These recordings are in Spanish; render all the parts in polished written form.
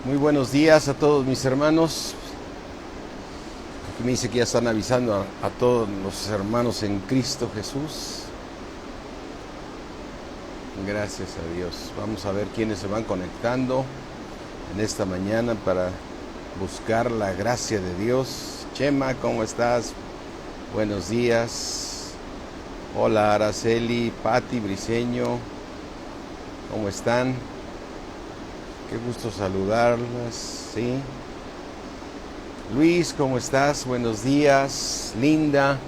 Muy buenos días a todos mis hermanos. Aquí me dice que ya están avisando a todos los hermanos en Cristo Jesús. Gracias a Dios. Vamos a ver quiénes se van conectando en esta mañana para buscar la gracia de Dios. Chema, ¿cómo estás? Buenos días. Hola Araceli, Pati, Briseño. ¿Cómo están? Qué gusto saludarlas, ¿sí? Luis, ¿cómo estás? Buenos días. Linda.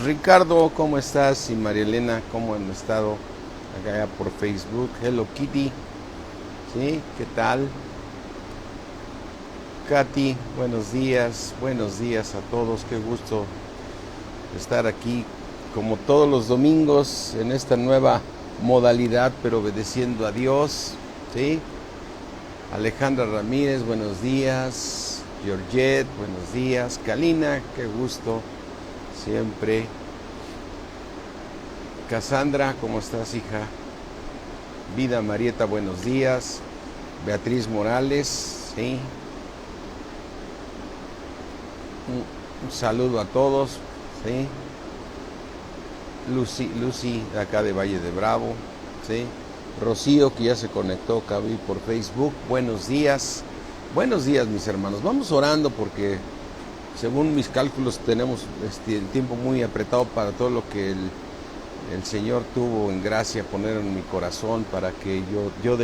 Ricardo, ¿cómo estás? Y María Elena, ¿cómo han estado? Acá por Facebook. Hello Kitty. ¿Sí? ¿Qué tal? Katy, buenos días. Buenos días a todos. Qué gusto estar aquí como todos los domingos en esta nueva modalidad, pero obedeciendo a Dios, ¿sí? Alejandra Ramírez, buenos días. Georgette, buenos días. Kalina, qué gusto, siempre. Cassandra, ¿cómo estás, hija? Vida Marieta, buenos días. Beatriz Morales, ¿sí? Un saludo a todos, ¿sí? Lucy, de acá de Valle de Bravo, ¿sí? Rocío, que ya se conectó acá por Facebook. Buenos días mis hermanos. Vamos orando porque según mis cálculos tenemos el tiempo muy apretado para todo lo que el Señor tuvo en gracia poner en mi corazón para que yo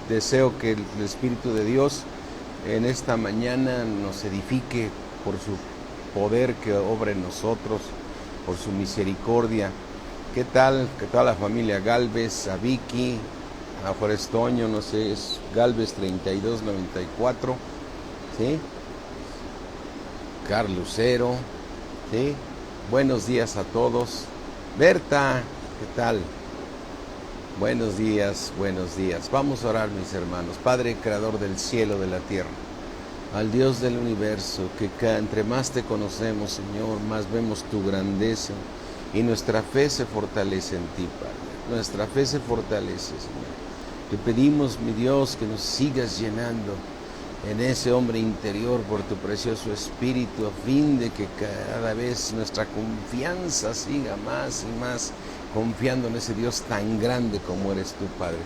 deseo que el Espíritu de Dios en esta mañana nos edifique por su poder que obra en nosotros, por su misericordia. ¿Qué tal? Que toda la familia Galvez, a Vicky, a Forestoño, no sé, es Galvez 3294, ¿sí? Carlos Lucero, ¿sí? Buenos días a todos. Berta, ¿qué tal? Buenos días, buenos días. Vamos a orar, mis hermanos. Padre, creador del cielo, de la tierra, al Dios del universo, que entre más te conocemos, Señor, más vemos tu grandeza y nuestra fe se fortalece en ti, Padre. Nuestra fe se fortalece, Señor. Te pedimos, mi Dios, que nos sigas llenando en ese hombre interior por tu precioso Espíritu, a fin de que cada vez nuestra confianza siga más y más confiando en ese Dios tan grande como eres tú, Padre.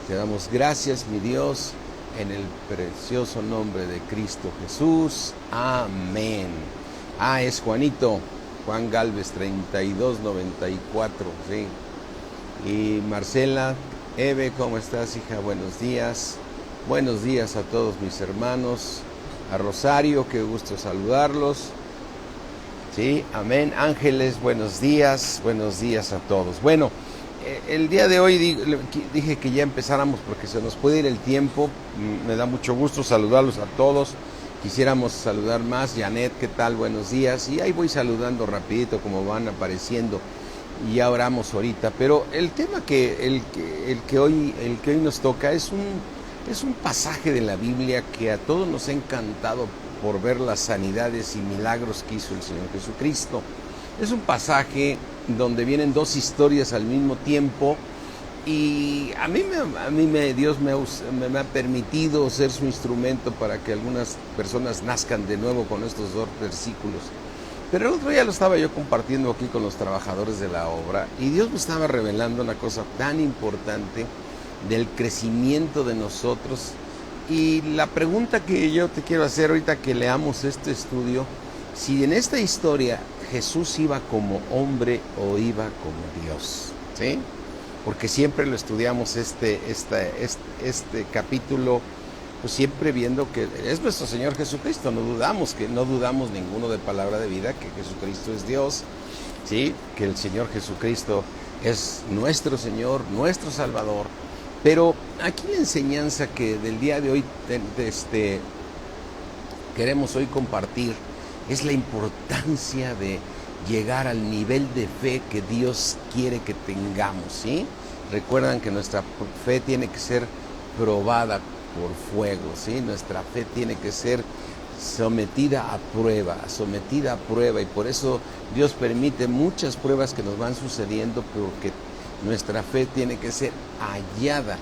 Te damos gracias, mi Dios, en el precioso nombre de Cristo Jesús. Amén. Es Juanito, Juan Galvez 3294, ¿sí? Y Marcela, Eve, ¿cómo estás, hija? Buenos días. Buenos días a todos mis hermanos. A Rosario, qué gusto saludarlos. Sí, amén. Ángeles, buenos días a todos. Bueno, el día de hoy dije que ya empezáramos porque se nos puede ir el tiempo. Me da mucho gusto saludarlos a todos. Quisiéramos saludar más. Janet, ¿qué tal? Buenos días. Y ahí voy saludando rapidito como van apareciendo. Y ya oramos ahorita. Pero el tema el que hoy nos toca es un pasaje de la Biblia que a todos nos ha encantado por ver las sanidades y milagros que hizo el Señor Jesucristo. Es un pasaje donde vienen dos historias al mismo tiempo y Dios me ha permitido ser su instrumento para que algunas personas nazcan de nuevo con estos dos versículos. Pero el otro día lo estaba yo compartiendo aquí con los trabajadores de la obra y Dios me estaba revelando una cosa tan importante del crecimiento de nosotros. Y la pregunta que yo te quiero hacer ahorita que leamos este estudio, si en esta historia Jesús iba como hombre o iba como Dios, ¿sí? Porque siempre lo estudiamos este capítulo, pues siempre viendo que es nuestro Señor Jesucristo. No dudamos ninguno de palabra de vida que Jesucristo es Dios, ¿sí? Que el Señor Jesucristo es nuestro Señor, nuestro Salvador. Pero aquí la enseñanza que del día de hoy queremos hoy compartir es la importancia de llegar al nivel de fe que Dios quiere que tengamos, ¿sí? Recuerdan que nuestra fe tiene que ser probada por fuego, ¿sí? Nuestra fe tiene que ser sometida a prueba, y por eso Dios permite muchas pruebas que nos van sucediendo, porque nuestra fe tiene que ser hallada,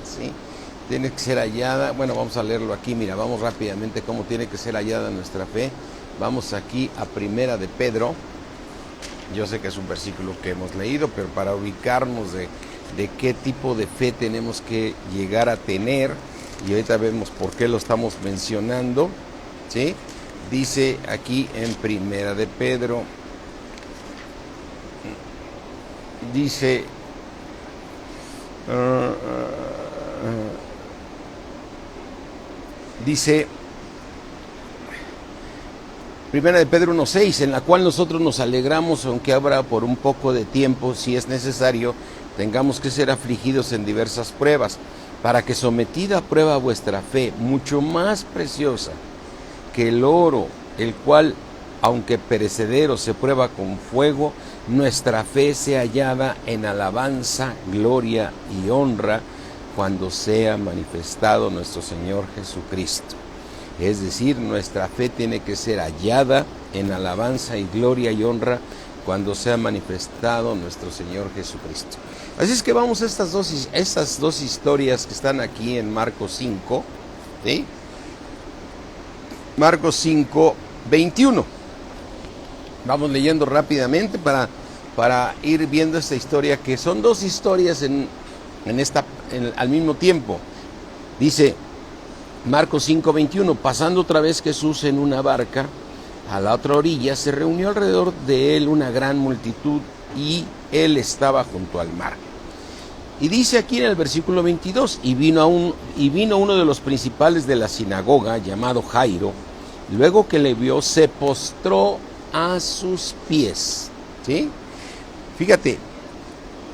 ¿sí? tiene que ser hallada. Bueno, vamos a leerlo aquí, mira, vamos rápidamente cómo tiene que ser hallada nuestra fe. Vamos aquí a Primera de Pedro. Yo sé que es un versículo que hemos leído, pero para ubicarnos de qué tipo de fe tenemos que llegar a tener, y ahorita vemos por qué lo estamos mencionando, ¿sí? Dice aquí en Primera de Pedro, dice, Primera de Pedro 1:6, en la cual nosotros nos alegramos, aunque ahora por un poco de tiempo, si es necesario, tengamos que ser afligidos en diversas pruebas, para que sometida a prueba vuestra fe, mucho más preciosa que el oro, el cual, aunque perecedero, se prueba con fuego, nuestra fe sea hallada en alabanza, gloria y honra, cuando sea manifestado nuestro Señor Jesucristo. Es decir, nuestra fe tiene que ser hallada en alabanza y gloria y honra cuando sea manifestado nuestro Señor Jesucristo. Así es que vamos a estas dos historias que están aquí en Marcos 5, ¿sí? Marcos 5, 21. Vamos leyendo rápidamente para ir viendo esta historia, que son dos historias al mismo tiempo. Dice Marcos 5, 21, pasando otra vez Jesús en una barca a la otra orilla, se reunió alrededor de él una gran multitud y él estaba junto al mar. Y dice aquí en el versículo 22, y vino uno de los principales de la sinagoga, llamado Jairo, luego que le vio, se postró a sus pies. ¿Sí? Fíjate,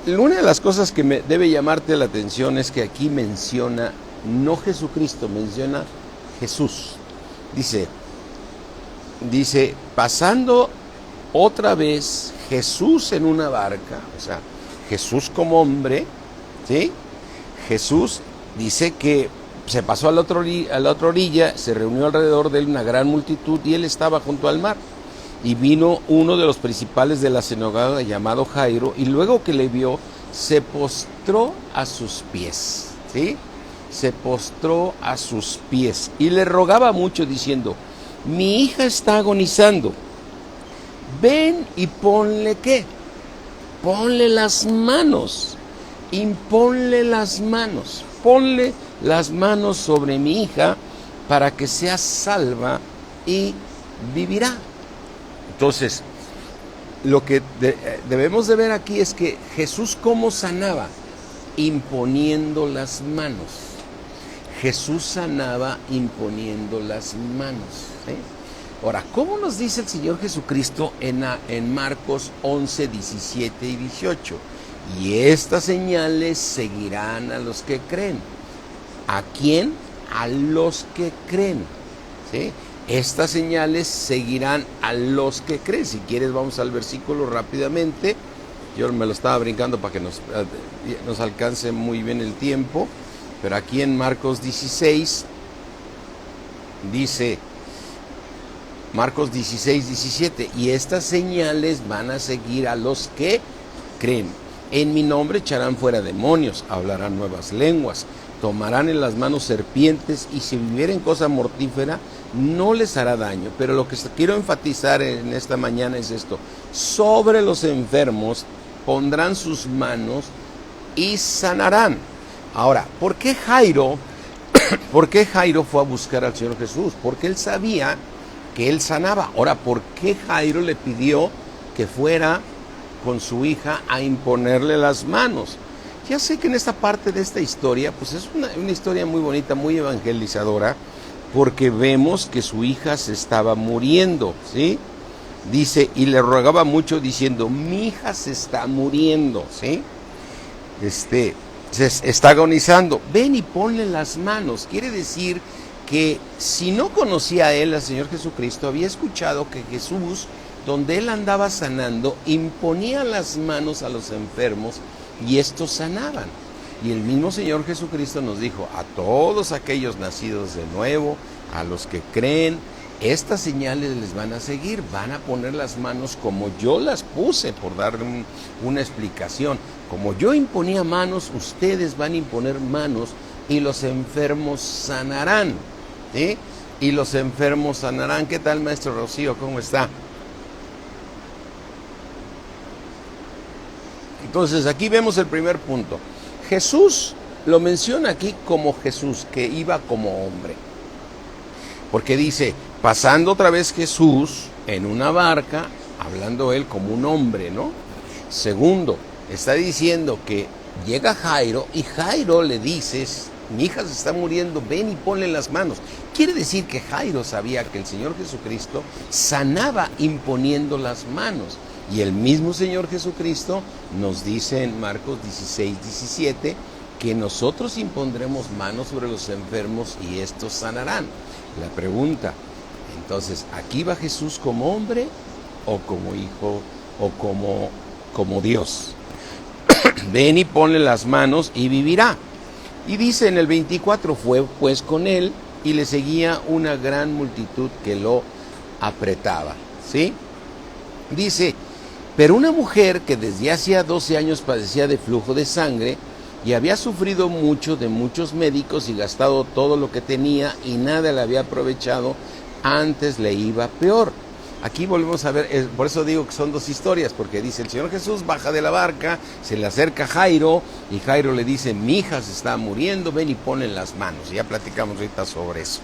una de las cosas que me debe llamarte la atención es que aquí menciona, no Jesucristo, menciona Jesús. Dice, pasando otra vez Jesús en una barca, o sea, Jesús como hombre, ¿sí? Jesús dice que se pasó a la otra orilla, se reunió alrededor de él una gran multitud y él estaba junto al mar. Y vino uno de los principales de la sinagoga llamado Jairo, y luego que le vio, se postró a sus pies, ¿sí? Se postró a sus pies y le rogaba mucho diciendo, mi hija está agonizando, ven y ponle, ¿qué? Ponle las manos, imponle las manos, ponle las manos sobre mi hija para que sea salva y vivirá. Entonces, lo que debemos de ver aquí es que Jesús cómo sanaba, imponiendo las manos. Jesús sanaba imponiendo las manos, ¿sí? Ahora, ¿cómo nos dice el Señor Jesucristo en Marcos 11, 17 y 18? Y estas señales seguirán a los que creen. ¿A quién? A los que creen, ¿sí? Estas señales seguirán a los que creen. Si quieres, vamos al versículo rápidamente. Yo me lo estaba brincando para que nos alcance muy bien el tiempo. Pero aquí en Marcos 16, dice, Marcos 16, 17, y estas señales van a seguir a los que creen. En mi nombre echarán fuera demonios, hablarán nuevas lenguas, tomarán en las manos serpientes, y si vivieren cosa mortífera, no les hará daño. Pero lo que quiero enfatizar en esta mañana es esto: sobre los enfermos pondrán sus manos y sanarán. Ahora, ¿por qué Jairo fue a buscar al Señor Jesús? Porque él sabía que él sanaba. Ahora, ¿por qué Jairo le pidió que fuera con su hija a imponerle las manos? Ya sé que en esta parte de esta historia, pues es una historia muy bonita, muy evangelizadora, porque vemos que su hija se estaba muriendo, ¿sí? Dice, y le rogaba mucho diciendo, mi hija se está muriendo, ¿sí? Se está agonizando, ven y ponle las manos. Quiere decir que si no conocía a él, al Señor Jesucristo, había escuchado que Jesús, donde él andaba sanando, imponía las manos a los enfermos y estos sanaban. Y el mismo Señor Jesucristo nos dijo, a todos aquellos nacidos de nuevo, a los que creen, estas señales les van a seguir, van a poner las manos como yo las puse, por dar una explicación. Como yo imponía manos, ustedes van a imponer manos y los enfermos sanarán. ¿Sí? Y los enfermos sanarán. ¿Qué tal, maestro Rocío? ¿Cómo está? Entonces, aquí vemos el primer punto. Jesús lo menciona aquí como Jesús, que iba como hombre. Porque dice, pasando otra vez Jesús en una barca, hablando él como un hombre, ¿no? Segundo, está diciendo que llega Jairo y Jairo le dices, mi hija se está muriendo, ven y ponle las manos. Quiere decir que Jairo sabía que el Señor Jesucristo sanaba imponiendo las manos. Y el mismo Señor Jesucristo nos dice en Marcos 16, 17, que nosotros impondremos manos sobre los enfermos y estos sanarán. La pregunta, entonces, ¿aquí va Jesús como hombre o como hijo o como Dios? Ven y ponle las manos y vivirá. Y dice en el 24, fue pues con él y le seguía una gran multitud que lo apretaba. ¿Sí? Dice, pero una mujer que desde hacía 12 años padecía de flujo de sangre y había sufrido mucho de muchos médicos y gastado todo lo que tenía y nada le había aprovechado, antes le iba peor. Aquí volvemos a ver, por eso digo que son dos historias, porque dice el Señor Jesús baja de la barca, se le acerca a Jairo y Jairo le dice, mi hija se está muriendo, ven y ponle las manos. Ya platicamos ahorita sobre eso.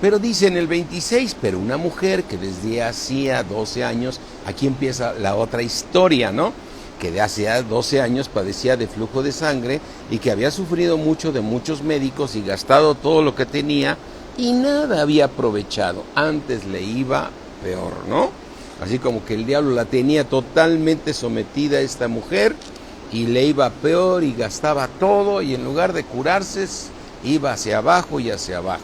Pero dice en el 26, pero una mujer que desde hacía 12 años, aquí empieza la otra historia, ¿no? Que de hace 12 años padecía de flujo de sangre y que había sufrido mucho de muchos médicos y gastado todo lo que tenía y nada había aprovechado, antes le iba peor, ¿no? Así como que el diablo la tenía totalmente sometida a esta mujer y le iba peor y gastaba todo y en lugar de curarse iba hacia abajo y hacia abajo.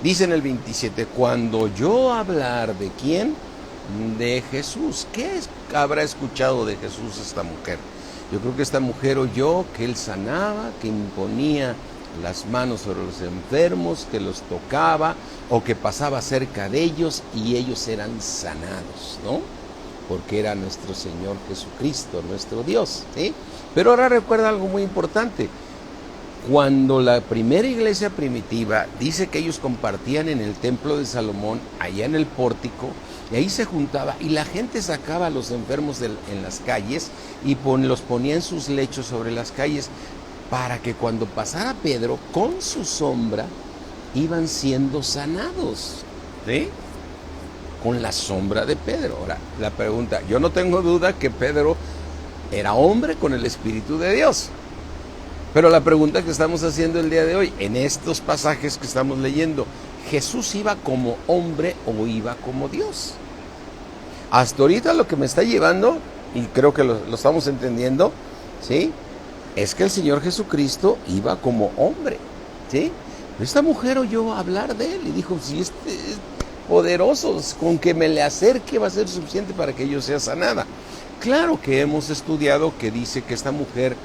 Dice en el 27, cuando oyó hablar de quién, de Jesús. ¿Qué habrá escuchado de Jesús esta mujer? Yo creo que esta mujer oyó que él sanaba, que imponía las manos sobre los enfermos, que los tocaba o que pasaba cerca de ellos y ellos eran sanados, ¿no? Porque era nuestro Señor Jesucristo, nuestro Dios, ¿sí? Pero ahora recuerda algo muy importante. Cuando la primera iglesia primitiva dice que ellos compartían en el templo de Salomón, allá en el pórtico, y ahí se juntaba y la gente sacaba a los enfermos en las calles y los ponía en sus lechos sobre las calles para que cuando pasara Pedro con su sombra iban siendo sanados, ¿sí? Con la sombra de Pedro. Ahora, la pregunta, yo no tengo duda que Pedro era hombre con el Espíritu de Dios. Pero la pregunta que estamos haciendo el día de hoy, en estos pasajes que estamos leyendo, ¿Jesús iba como hombre o iba como Dios? Hasta ahorita lo que me está llevando, y creo que lo estamos entendiendo, ¿sí? Es que el Señor Jesucristo iba como hombre, ¿sí? Esta mujer oyó hablar de él y dijo, si este es poderoso, con que me le acerque va a ser suficiente para que yo sea sanada. Claro que hemos estudiado que dice que esta mujer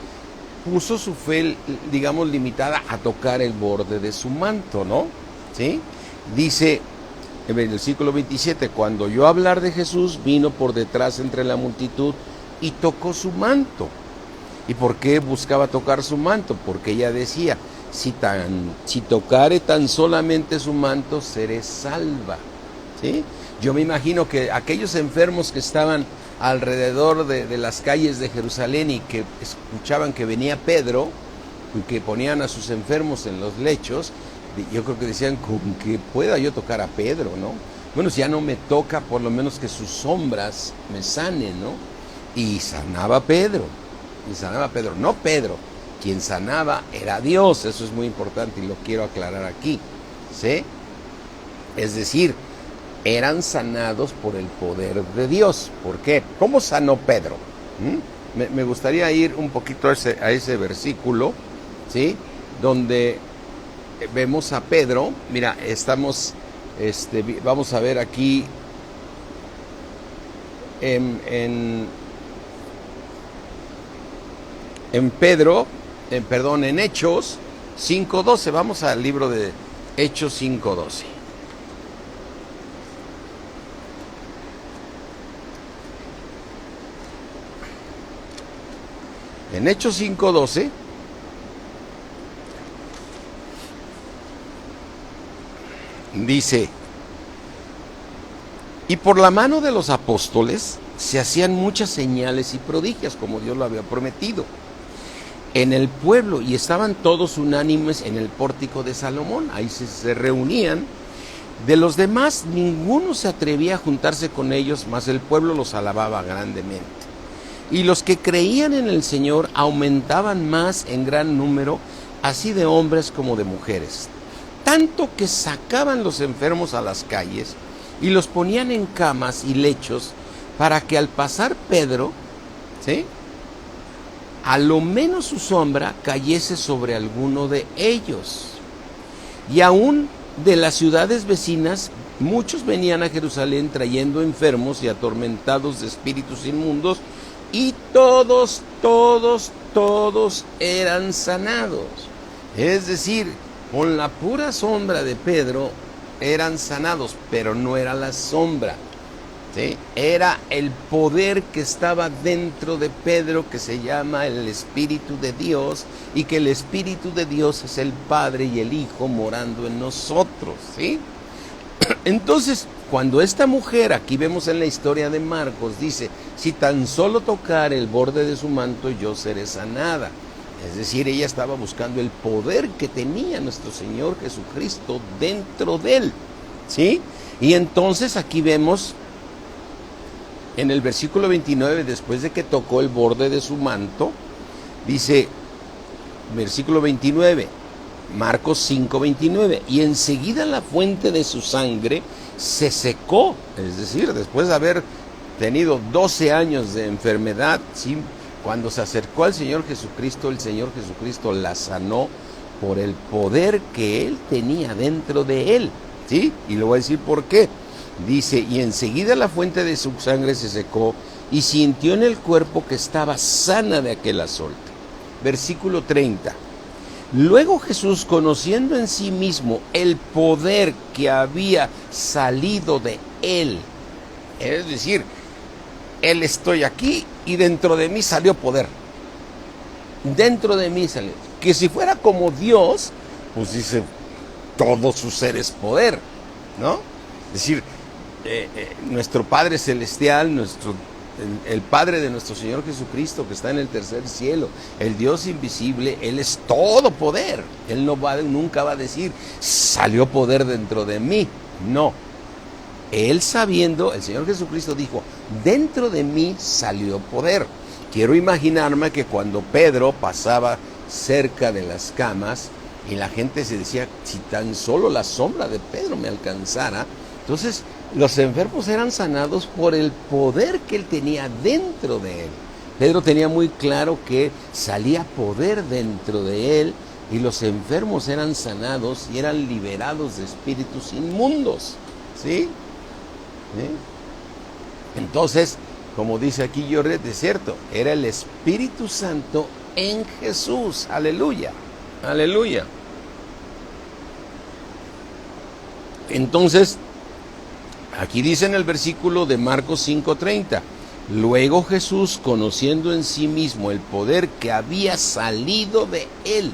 puso su fe, digamos, limitada a tocar el borde de su manto, ¿no? ¿Sí? Dice en el versículo 27, cuando oyó hablar de Jesús, vino por detrás entre la multitud y tocó su manto. ¿Y por qué buscaba tocar su manto? Porque ella decía, si tocare tan solamente su manto, seré salva, ¿sí? Yo me imagino que aquellos enfermos que estaban alrededor de las calles de Jerusalén y que escuchaban que venía Pedro y que ponían a sus enfermos en los lechos, yo creo que decían, con que pueda yo tocar a Pedro, ¿no? Bueno, si ya no me toca, por lo menos que sus sombras me sanen, ¿no? Y sanaba Pedro, no Pedro, quien sanaba era Dios, eso es muy importante y lo quiero aclarar aquí, ¿sí? Es decir, eran sanados por el poder de Dios. ¿Por qué? ¿Cómo sanó Pedro? Me gustaría ir un poquito a ese versículo, ¿sí? Donde vemos a Pedro. Mira, vamos a ver aquí en Hechos 5:12. Vamos al libro de Hechos 5:12. En Hechos 5:12 Dice, y por la mano de los apóstoles se hacían muchas señales y prodigios, como Dios lo había prometido, en el pueblo, y estaban todos unánimes en el pórtico de Salomón. Ahí se reunían. De los demás, ninguno se atrevía a juntarse con ellos, mas el pueblo los alababa grandemente. Y los que creían en el Señor aumentaban más en gran número, así de hombres como de mujeres. Tanto que sacaban los enfermos a las calles y los ponían en camas y lechos, para que al pasar Pedro, ¿sí?, a lo menos su sombra cayese sobre alguno de ellos. Y aún de las ciudades vecinas, muchos venían a Jerusalén trayendo enfermos y atormentados de espíritus inmundos, y todos eran sanados. Es decir, con la pura sombra de Pedro eran sanados, pero no era la sombra, ¿sí? Era el poder que estaba dentro de Pedro, que se llama el Espíritu de Dios, y que el Espíritu de Dios es el Padre y el Hijo morando en nosotros, ¿sí? Entonces, cuando esta mujer, aquí vemos en la historia de Marcos, dice, si tan solo tocar el borde de su manto, yo seré sanada. Es decir, ella estaba buscando el poder que tenía nuestro Señor Jesucristo dentro de él, ¿sí? Y entonces aquí vemos en el versículo 29, después de que tocó el borde de su manto, dice, versículo 29, Marcos 5:29, y enseguida la fuente de su sangre se secó. Es decir, después de haber tenido 12 años de enfermedad, ¿sí?, cuando se acercó al Señor Jesucristo, el Señor Jesucristo la sanó por el poder que él tenía dentro de él, ¿sí? Y le voy a decir por qué. Dice, y enseguida la fuente de su sangre se secó, y sintió en el cuerpo que estaba sana de aquel azote. Versículo 30. Luego Jesús, conociendo en sí mismo el poder que había salido de él, es decir, él estoy aquí y dentro de mí salió poder. Dentro de mí salió. Que si fuera como Dios, pues dice, todo su ser es poder, ¿no? Es decir, nuestro Padre Celestial, el Padre de nuestro Señor Jesucristo, que está en el tercer cielo, el Dios invisible, Él es todo poder. Él nunca va a decir, salió poder dentro de mí. No. Él sabiendo, el Señor Jesucristo dijo, dentro de mí salió poder. Quiero imaginarme que cuando Pedro pasaba cerca de las camas y la gente se decía, si tan solo la sombra de Pedro me alcanzara, entonces los enfermos eran sanados por el poder que él tenía dentro de él. Pedro tenía muy claro que salía poder dentro de él y los enfermos eran sanados y eran liberados de espíritus inmundos, ¿sí? Entonces, como dice aquí Lloret, de cierto, era el Espíritu Santo en Jesús. Aleluya, aleluya. Entonces, aquí dice en el versículo de Marcos 5:30, luego Jesús, conociendo en sí mismo el poder que había salido de él,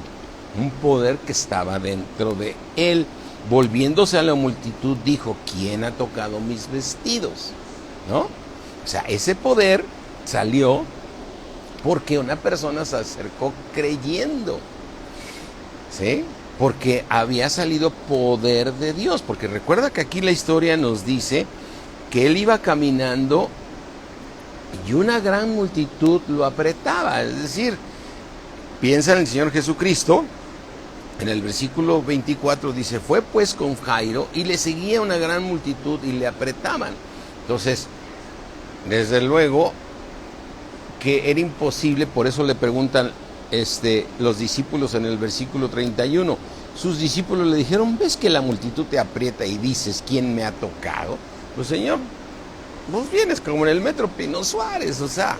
un poder que estaba dentro de él, volviéndose a la multitud, dijo, ¿quién ha tocado mis vestidos? ¿No? O sea, ese poder salió porque una persona se acercó creyendo, ¿sí? Porque había salido poder de Dios. Porque recuerda que aquí la historia nos dice que él iba caminando y una gran multitud lo apretaba. Es decir, piensa en el Señor Jesucristo. En el versículo 24 dice, fue pues con Jairo y le seguía una gran multitud y le apretaban. Entonces, desde luego que era imposible, por eso le preguntan los discípulos en el versículo 31. Sus discípulos le dijeron, ¿ves que la multitud te aprieta y dices, ¿quién me ha tocado? Pues Señor, vos vienes como en el metro Pino Suárez, o sea,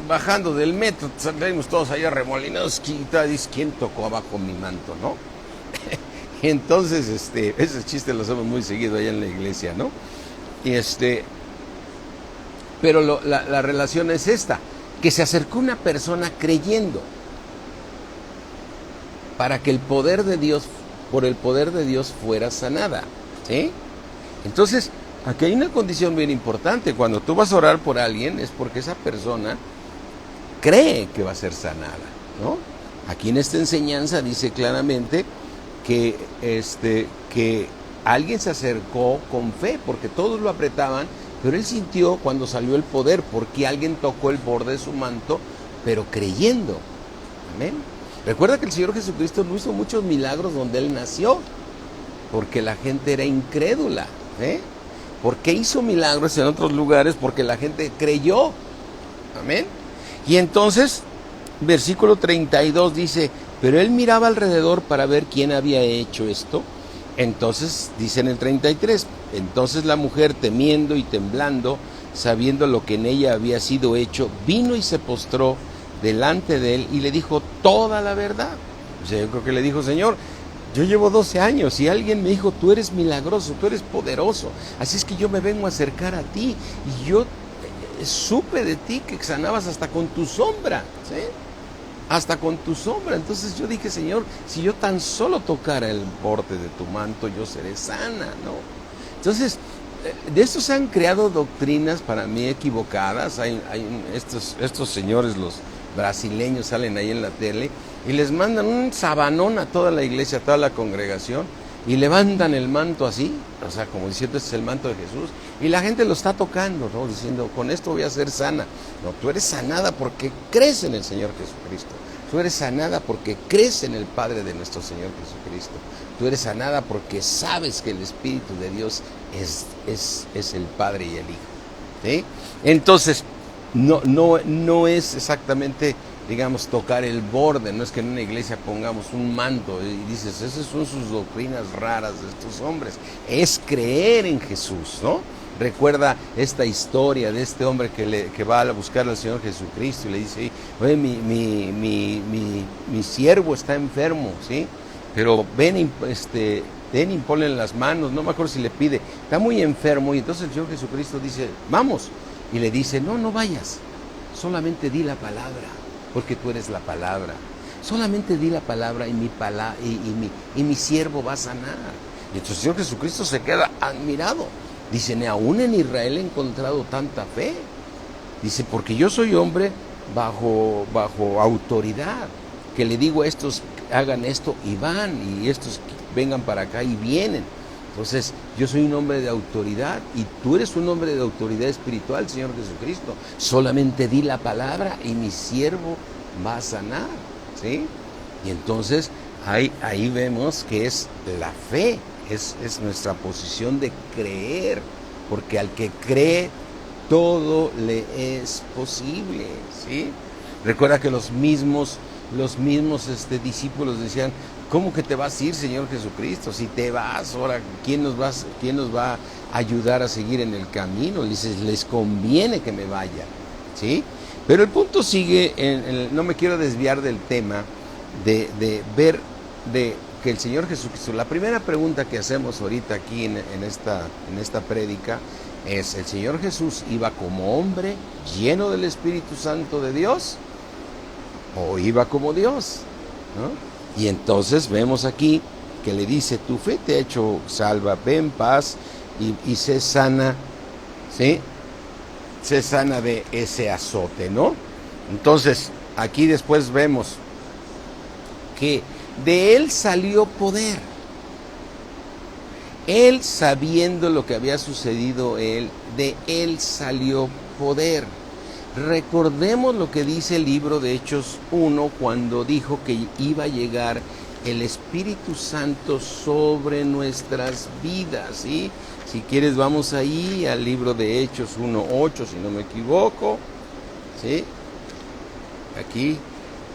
bajando del metro, salimos todos allá remolinados, dices, ¿quién tocó abajo mi manto, no? Y entonces, ese chiste lo hacemos muy seguido allá en la iglesia, ¿no? Y pero la relación es esta, que se acercó una persona creyendo, para que el poder de Dios por el poder de Dios fuera sanada, ¿sí? Entonces, aquí hay una condición bien importante. Cuando tú vas a orar por alguien es porque esa persona cree que va a ser sanada, ¿no? Aquí en esta enseñanza dice claramente que alguien se acercó con fe, porque todos lo apretaban, pero él sintió cuando salió el poder, porque alguien tocó el borde de su manto, pero creyendo. Amén. Recuerda que el Señor Jesucristo no hizo muchos milagros donde Él nació, porque la gente era incrédula. ¿Por qué hizo milagros en otros lugares? Porque la gente creyó. Amén. Y entonces, versículo 32 dice, pero Él miraba alrededor para ver quién había hecho esto. Entonces, dice en el 33, entonces la mujer, temiendo y temblando, sabiendo lo que en ella había sido hecho, vino y se postró delante de él y le dijo toda la verdad. O sea, yo creo que le dijo, Señor, yo llevo 12 años y alguien me dijo, tú eres milagroso, tú eres poderoso, así es que yo me vengo a acercar a ti y yo supe de ti que sanabas hasta con tu sombra, ¿sí? Hasta con tu sombra. Entonces yo dije, Señor, si yo tan solo tocara el borde de tu manto, yo seré sana, ¿no? Entonces, de esto se han creado doctrinas para mí equivocadas. Estos señores, los brasileños, salen ahí en la tele y les mandan un sabanón a toda la iglesia, a toda la congregación, y levantan el manto así, o sea, como diciendo, este es el manto de Jesús, y la gente lo está tocando, ¿no? Diciendo, con esto voy a ser sana. No, tú eres sanada porque crees en el Señor Jesucristo. Tú eres sanada porque crees en el Padre de nuestro Señor Jesucristo. Tú eres sanada porque sabes que el Espíritu de Dios es el Padre y el Hijo, ¿sí? Entonces, no es exactamente, digamos, tocar el borde. No es que en una iglesia pongamos un manto y dices, esas son sus doctrinas raras de estos hombres. Es creer en Jesús, ¿no? Recuerda esta historia de este hombre que va a buscar al Señor Jesucristo y le dice, oye, mi siervo está enfermo, ¿sí? Pero ven y ponle las manos, no me acuerdo si le pide, está muy enfermo. Y entonces el Señor Jesucristo dice, vamos. Y le dice, no vayas, solamente di la palabra, porque tú eres la palabra. Solamente di la palabra y mi siervo va a sanar. Y entonces el Señor Jesucristo se queda admirado. Dice, ni aún en Israel he encontrado tanta fe. Dice, porque yo soy hombre bajo autoridad, que le digo a estos, hagan esto y van, y estos vengan para acá y vienen. Entonces, yo soy un hombre de autoridad y tú eres un hombre de autoridad espiritual, Señor Jesucristo. Solamente di la palabra y mi siervo va a sanar, ¿sí? Y entonces, ahí vemos que es la fe, es nuestra posición de creer, porque al que cree, todo le es posible, ¿sí? Recuerda que los mismos discípulos decían, ¿cómo que te vas a ir, Señor Jesucristo? Si te vas, ahora, ¿quién nos va a ayudar a seguir en el camino? Les conviene que me vaya, ¿sí? Pero el punto sigue, no me quiero desviar del tema de ver que el Señor Jesucristo, la primera pregunta que hacemos ahorita aquí en esta prédica es, ¿el Señor Jesús iba como hombre lleno del Espíritu Santo de Dios o iba como Dios? ¿No? Y entonces vemos aquí que le dice, tu fe te ha hecho salva, ve en paz y sé sana, ¿sí? Sé sana de ese azote, ¿no? Entonces, aquí después vemos que de él salió poder. Él, sabiendo lo que había sucedido, de él salió poder. Recordemos lo que dice el libro de Hechos 1 cuando dijo que iba a llegar el Espíritu Santo sobre nuestras vidas, ¿sí? Si quieres vamos ahí al libro de Hechos 1:8, si no me equivoco, ¿sí? Aquí,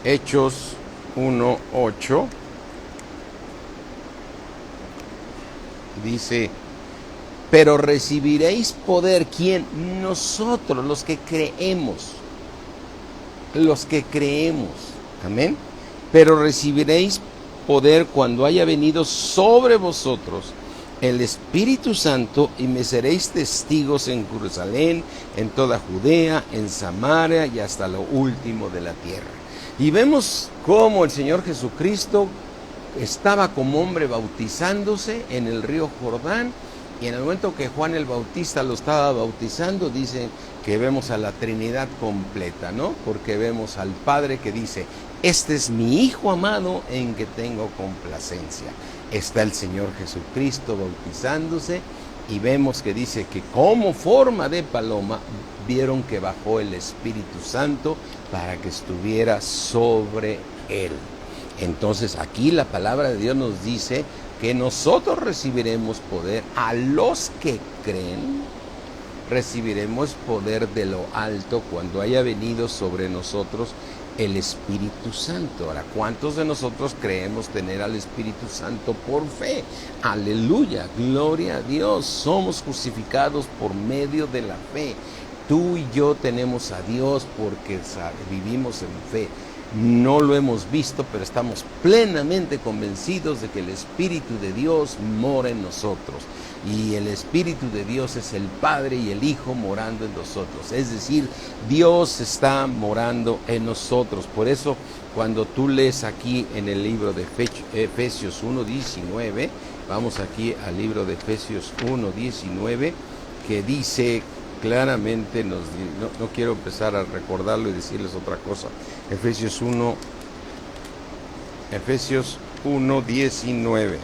Hechos 1:8, dice, pero recibiréis poder, ¿quién? Nosotros, los que creemos, amén. Pero recibiréis poder cuando haya venido sobre vosotros el Espíritu Santo y me seréis testigos en Jerusalén, en toda Judea, en Samaria y hasta lo último de la tierra. Y vemos cómo el Señor Jesucristo estaba como hombre bautizándose en el río Jordán, y en el momento que Juan el Bautista lo estaba bautizando, dicen que vemos a la Trinidad completa, ¿no? Porque vemos al Padre que dice: este es mi Hijo amado en que tengo complacencia. Está el Señor Jesucristo bautizándose, y vemos que dice que como forma de paloma vieron que bajó el Espíritu Santo para que estuviera sobre él. Entonces aquí la palabra de Dios nos dice que nosotros recibiremos poder. A los que creen recibiremos poder de lo alto cuando haya venido sobre nosotros el Espíritu Santo. Ahora, ¿cuántos de nosotros creemos tener al Espíritu Santo por fe? Aleluya, gloria a Dios. Somos justificados por medio de la fe. Tú y yo tenemos a Dios porque vivimos en fe. No lo hemos visto, pero estamos plenamente convencidos de que el Espíritu de Dios mora en nosotros. Y el Espíritu de Dios es el Padre y el Hijo morando en nosotros. Es decir, Dios está morando en nosotros. Por eso, cuando tú lees aquí en el libro de Efesios 1:19, vamos aquí al libro de Efesios 1:19, que dice claramente, no quiero empezar a recordarlo y decirles otra cosa. Efesios 1:19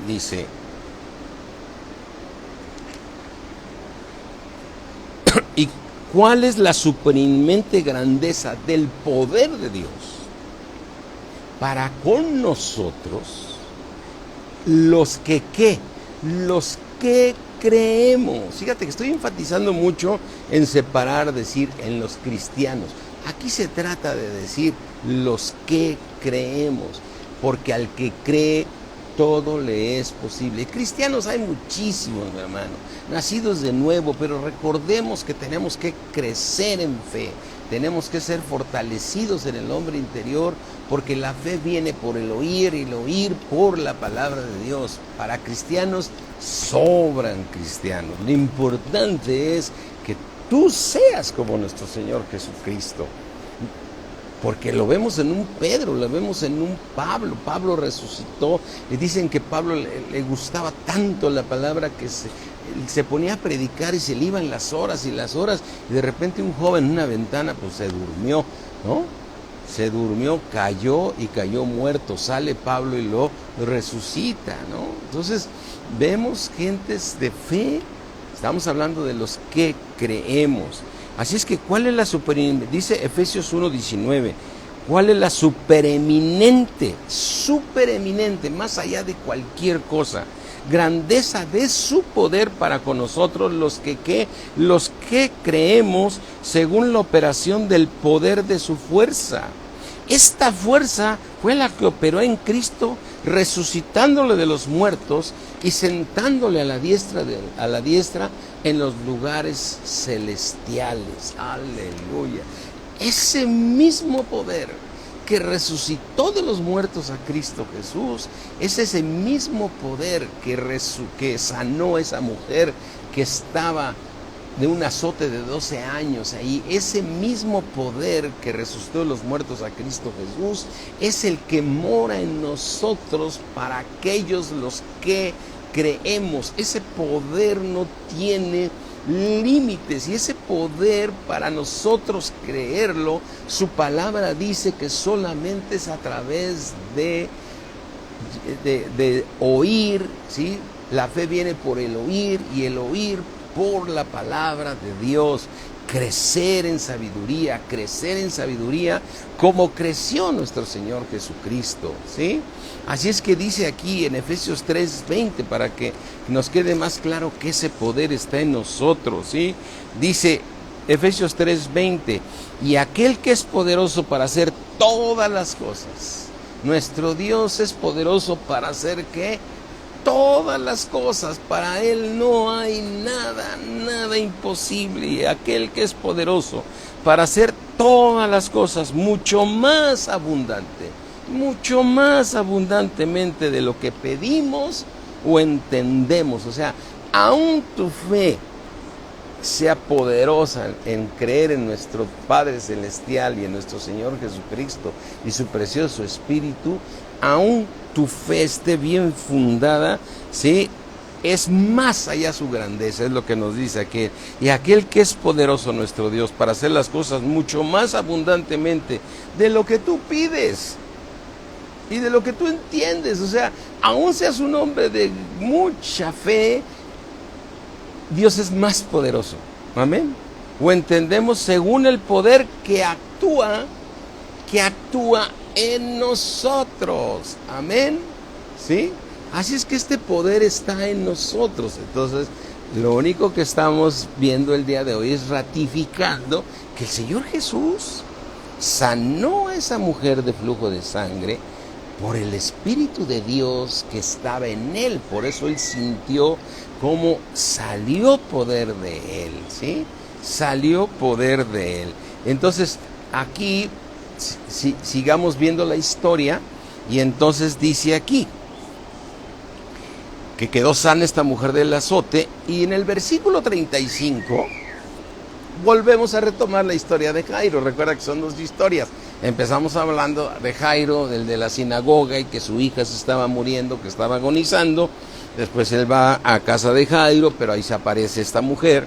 dice: ¿y cuál es la superinmente grandeza del poder de Dios para con nosotros, los que creemos? Fíjate que estoy enfatizando mucho en separar, decir en los cristianos. Aquí se trata de decir los que creemos, porque al que cree todo le es posible. Cristianos hay muchísimos, mi hermano, nacidos de nuevo, pero recordemos que tenemos que crecer en fe. Tenemos que ser fortalecidos en el hombre interior, porque la fe viene por el oír y el oír por la palabra de Dios. Para cristianos sobran cristianos. Lo importante es que tú seas como nuestro Señor Jesucristo. Porque lo vemos en un Pedro, lo vemos en un Pablo. Pablo resucitó, y dicen que Pablo le gustaba tanto la palabra que se ponía a predicar y se le iban las horas y las horas, y de repente un joven en una ventana pues se durmió, ¿no? Se durmió, cayó muerto. Sale Pablo y lo resucita, ¿no? Entonces vemos gentes de fe. Estamos hablando de los que creemos. Así es que, ¿cuál es la dice Efesios 1:19, cuál es la supereminente, más allá de cualquier cosa, grandeza de su poder para con nosotros, los que creemos, según la operación del poder de su fuerza? Esta fuerza fue la que operó en Cristo, resucitándole de los muertos y sentándole a la diestra en los lugares celestiales. Aleluya. Ese mismo poder que resucitó de los muertos a Cristo Jesús es ese mismo poder que sanó a esa mujer que estaba de un azote de 12 años ahí. Ese mismo poder que resucitó de los muertos a Cristo Jesús es el que mora en nosotros para aquellos los que creemos. Ese poder no tiene límites, y ese poder, para nosotros creerlo, su palabra dice que solamente es a través de oír, ¿sí? La fe viene por el oír, y el oír por la palabra de Dios. Crecer en sabiduría como creció nuestro Señor Jesucristo, ¿sí? Así es que dice aquí en Efesios 3:20, para que nos quede más claro que ese poder está en nosotros, ¿sí? Dice Efesios 3:20, y aquel que es poderoso para hacer todas las cosas. Nuestro Dios es poderoso para hacer, ¿qué? Todas las cosas. Para Él no hay nada imposible. Y aquel que es poderoso para hacer todas las cosas mucho más abundantemente de lo que pedimos o entendemos. O sea, aún tu fe sea poderosa en creer en nuestro Padre Celestial y en nuestro Señor Jesucristo y su precioso Espíritu, aún tu fe esté bien fundada, ¿sí? Es más allá su grandeza, es lo que nos dice aquí. Y aquel que es poderoso nuestro Dios para hacer las cosas mucho más abundantemente de lo que tú pides y de lo que tú entiendes. O sea, aún seas un hombre de mucha fe, Dios es más poderoso. Amén. O entendemos según el poder que actúa en nosotros. Amén. ¿Sí? Así es que este poder está en nosotros. Entonces, lo único que estamos viendo el día de hoy es ratificando que el Señor Jesús sanó a esa mujer de flujo de sangre por el Espíritu de Dios que estaba en él. Por eso él sintió cómo salió poder de él, ¿sí? Salió poder de él. Entonces, aquí sigamos viendo la historia, y entonces dice aquí que quedó sana esta mujer del azote, y en el versículo 35 volvemos a retomar la historia de Jairo. Recuerda que son dos historias. Empezamos hablando de Jairo, del de la sinagoga, y que su hija se estaba muriendo, que estaba agonizando. Después él va a casa de Jairo, pero ahí se aparece esta mujer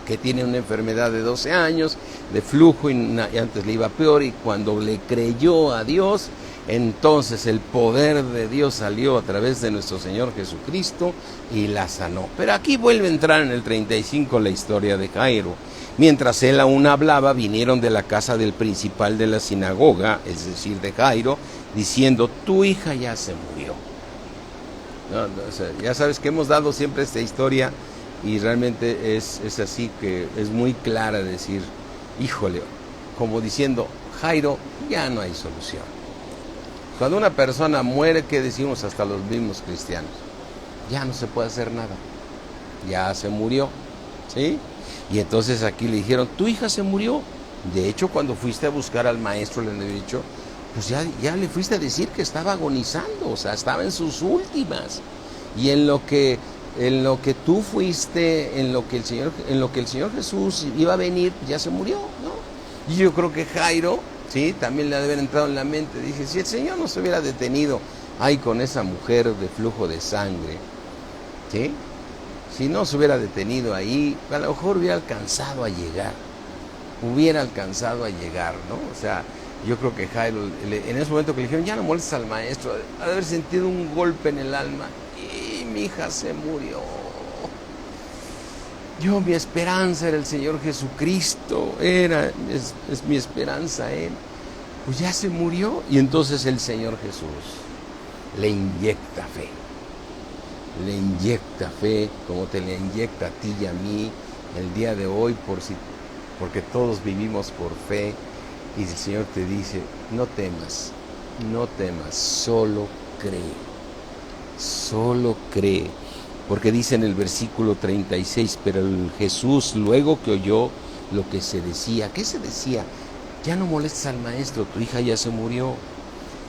que tiene una enfermedad de 12 años, de flujo, y antes le iba peor, y cuando le creyó a Dios, entonces el poder de Dios salió a través de nuestro Señor Jesucristo y la sanó. Pero aquí vuelve a entrar en el 35 la historia de Jairo. Mientras él aún hablaba, vinieron de la casa del principal de la sinagoga, es decir, de Jairo, diciendo: tu hija ya se murió. O sea, ya sabes que hemos dado siempre esta historia, y realmente es así, que es muy clara decir, híjole, como diciendo, Jairo, ya no hay solución. Cuando una persona muere, ¿qué decimos hasta los mismos cristianos? Ya no se puede hacer nada, ya se murió, ¿sí? Y entonces aquí le dijeron: tu hija se murió. De hecho, cuando fuiste a buscar al maestro, le han dicho, pues ya le fuiste a decir que estaba agonizando, o sea, estaba en sus últimas. Y en lo que tú fuiste, en lo que el Señor Jesús iba a venir, ya se murió, ¿no? Y yo creo que Jairo, sí, también le ha de haber entrado en la mente. Dije, si el Señor no se hubiera detenido ahí con esa mujer de flujo de sangre, ¿sí? Si no se hubiera detenido ahí, a lo mejor hubiera alcanzado a llegar, ¿no? O sea, yo creo que Jairo, en ese momento que le dijeron, ya no molestes al maestro, ha de haber sentido un golpe en el alma. Y mi hija se murió. Mi esperanza era el Señor Jesucristo, es mi esperanza Él. Pues ya se murió. Y entonces el Señor Jesús le inyecta fe, como te le inyecta a ti y a mí el día de hoy, porque todos vivimos por fe. Y el Señor te dice: no temas, solo cree. Porque dice en el versículo 36, pero el Jesús, luego que oyó lo que se decía, ¿qué se decía? Ya no molestes al maestro, tu hija ya se murió.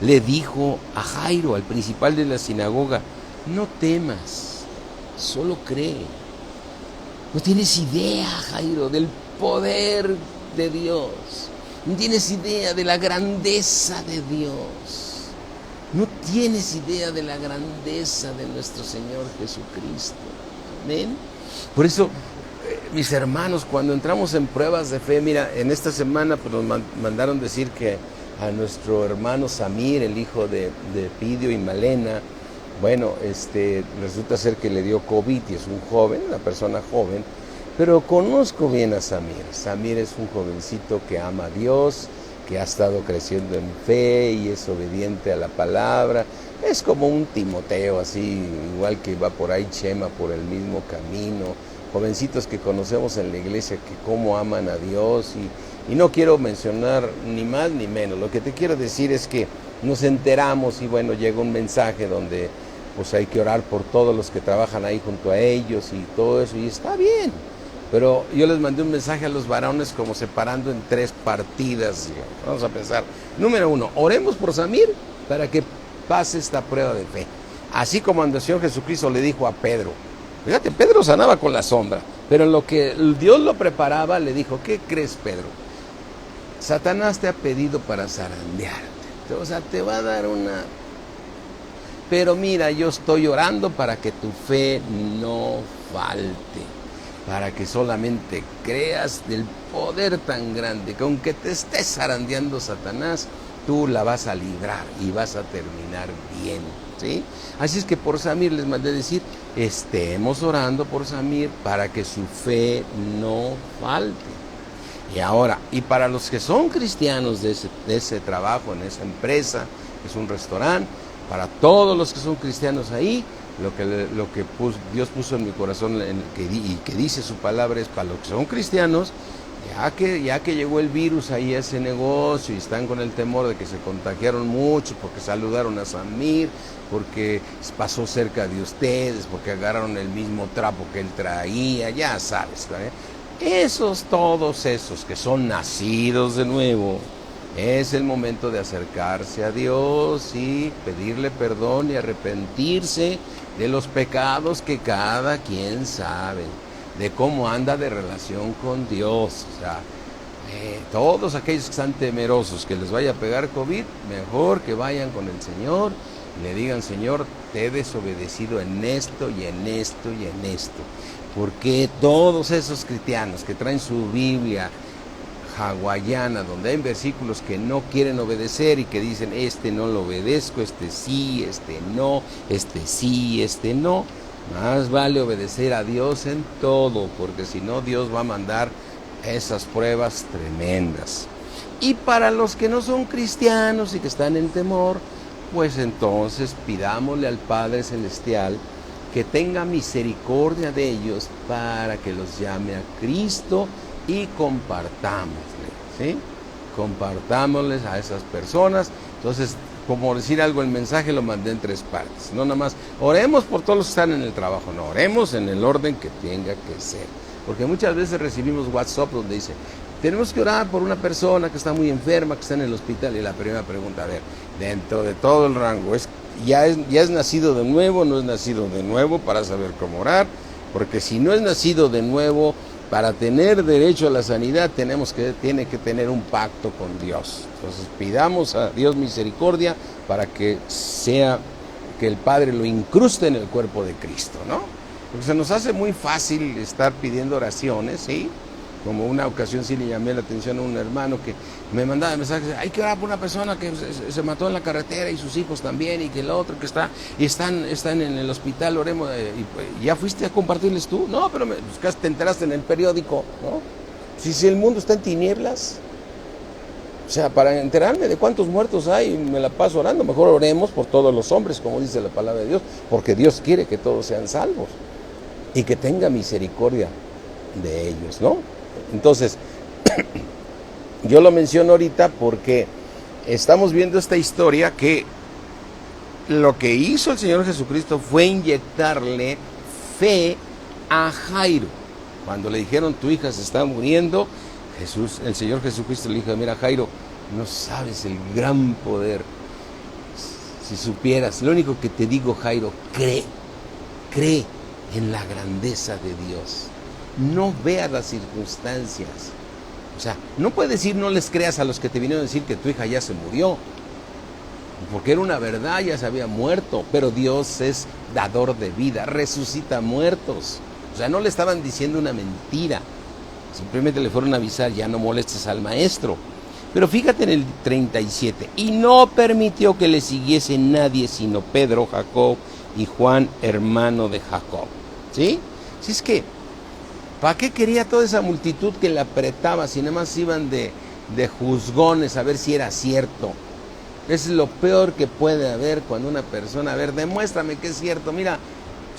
Le dijo a Jairo, al principal de la sinagoga: no temas, solo cree. No tienes idea, Jairo, del poder de Dios. No tienes idea de la grandeza de Dios. No tienes idea de la grandeza de nuestro Señor Jesucristo. Amén. Por eso, mis hermanos, cuando entramos en pruebas de fe, mira, en esta semana pues, nos mandaron decir que a nuestro hermano Samir, el hijo de Pidio y Malena, bueno, resulta ser que le dio COVID, y es un joven, una persona joven, pero conozco bien a Samir. Samir es un jovencito que ama a Dios, que ha estado creciendo en fe y es obediente a la palabra. Es como un Timoteo, así, igual que va por ahí Chema, por el mismo camino. Jovencitos que conocemos en la iglesia que cómo aman a Dios, y no quiero mencionar ni más ni menos. Lo que te quiero decir es que nos enteramos, y bueno, llega un mensaje donde pues hay que orar por todos los que trabajan ahí junto a ellos y todo eso, y está bien. Pero yo les mandé un mensaje a los varones como separando en 3 partidas. Vamos a pensar. Número 1, oremos por Samir para que pase esta prueba de fe. Así como el Señor Jesucristo le dijo a Pedro. Fíjate, Pedro sanaba con la sombra. Pero lo que Dios lo preparaba, le dijo, ¿qué crees, Pedro? Satanás te ha pedido para zarandearte. O sea, te va a dar una... Pero mira, yo estoy orando para que tu fe no falte, para que solamente creas del poder tan grande, que aunque te estés zarandeando Satanás, tú la vas a librar y vas a terminar bien, ¿sí? Así es que por Samir les mandé decir, estemos orando por Samir para que su fe no falte. Y ahora, y para los que son cristianos de ese trabajo, en esa empresa, que es un restaurante, para todos los que son cristianos ahí, lo que Dios puso en mi corazón y que dice su palabra es para los que son cristianos, ya que llegó el virus ahí a ese negocio y están con el temor de que se contagiaron mucho porque saludaron a Samir, porque pasó cerca de ustedes, porque agarraron el mismo trapo que él traía, ya sabes, todos esos que son nacidos de nuevo, es el momento de acercarse a Dios y pedirle perdón y arrepentirse de los pecados que cada quien sabe, de cómo anda de relación con Dios. O sea, todos aquellos que están temerosos que les vaya a pegar COVID, mejor que vayan con el Señor y le digan, Señor, te he desobedecido en esto y en esto y en esto. Porque todos esos cristianos que traen su Biblia hawaiana, donde hay versículos que no quieren obedecer y que dicen, este no lo obedezco, este sí, este no, este sí, este no, más vale obedecer a Dios en todo, porque si no Dios va a mandar esas pruebas tremendas. Y para los que no son cristianos y que están en temor, pues entonces pidámosle al Padre Celestial que tenga misericordia de ellos para que los llame a Cristo y compartámosle, ¿sí? Compartámosles a esas personas. Entonces, como decir algo, el mensaje lo mandé en 3 partes. No nada más, oremos por todos los que están en el trabajo, no, oremos en el orden que tenga que ser. Porque muchas veces recibimos WhatsApp donde dice, tenemos que orar por una persona que está muy enferma, que está en el hospital. Y la primera pregunta, a ver, dentro de todo el rango, ¿ya es nacido de nuevo? ¿No es nacido de nuevo? Para saber cómo orar. Porque si no es nacido de nuevo, para tener derecho a la sanidad tiene que tener un pacto con Dios. Entonces pidamos a Dios misericordia para que el Padre lo incruste en el cuerpo de Cristo, ¿no? Porque se nos hace muy fácil estar pidiendo oraciones, ¿sí? Como una ocasión sí le llamé la atención a un hermano que me mandaba mensajes, hay que orar por una persona que se mató en la carretera y sus hijos también, y que el otro que están en el hospital, oremos. ¿Ya fuiste a compartirles tú? No, pero te enteraste en el periódico, ¿no? Si el mundo está en tinieblas, o sea, para enterarme de cuántos muertos hay, me la paso orando. Mejor oremos por todos los hombres, como dice la palabra de Dios, porque Dios quiere que todos sean salvos y que tenga misericordia de ellos, ¿no? Entonces, yo lo menciono ahorita porque estamos viendo esta historia que lo que hizo el Señor Jesucristo fue inyectarle fe a Jairo. Cuando le dijeron, tu hija se está muriendo, el Señor Jesucristo le dijo, mira Jairo, no sabes el gran poder. Si supieras, lo único que te digo, Jairo, cree en la grandeza de Dios. No veas las circunstancias. O sea, no puedes decir no les creas a los que te vinieron a decir que tu hija ya se murió, porque era una verdad, ya se había muerto, pero Dios es dador de vida, resucita muertos. O sea, no le estaban diciendo una mentira, simplemente le fueron a avisar, ya no molestes al maestro. Pero fíjate en el 37, y no permitió que le siguiese nadie sino Pedro, Jacob y Juan, hermano de Jacob. ¿Sí? Si es que, ¿para qué quería toda esa multitud que le apretaba si nada más iban de juzgones a ver si era cierto? Es lo peor que puede haber cuando una persona, a ver, demuéstrame que es cierto. Mira,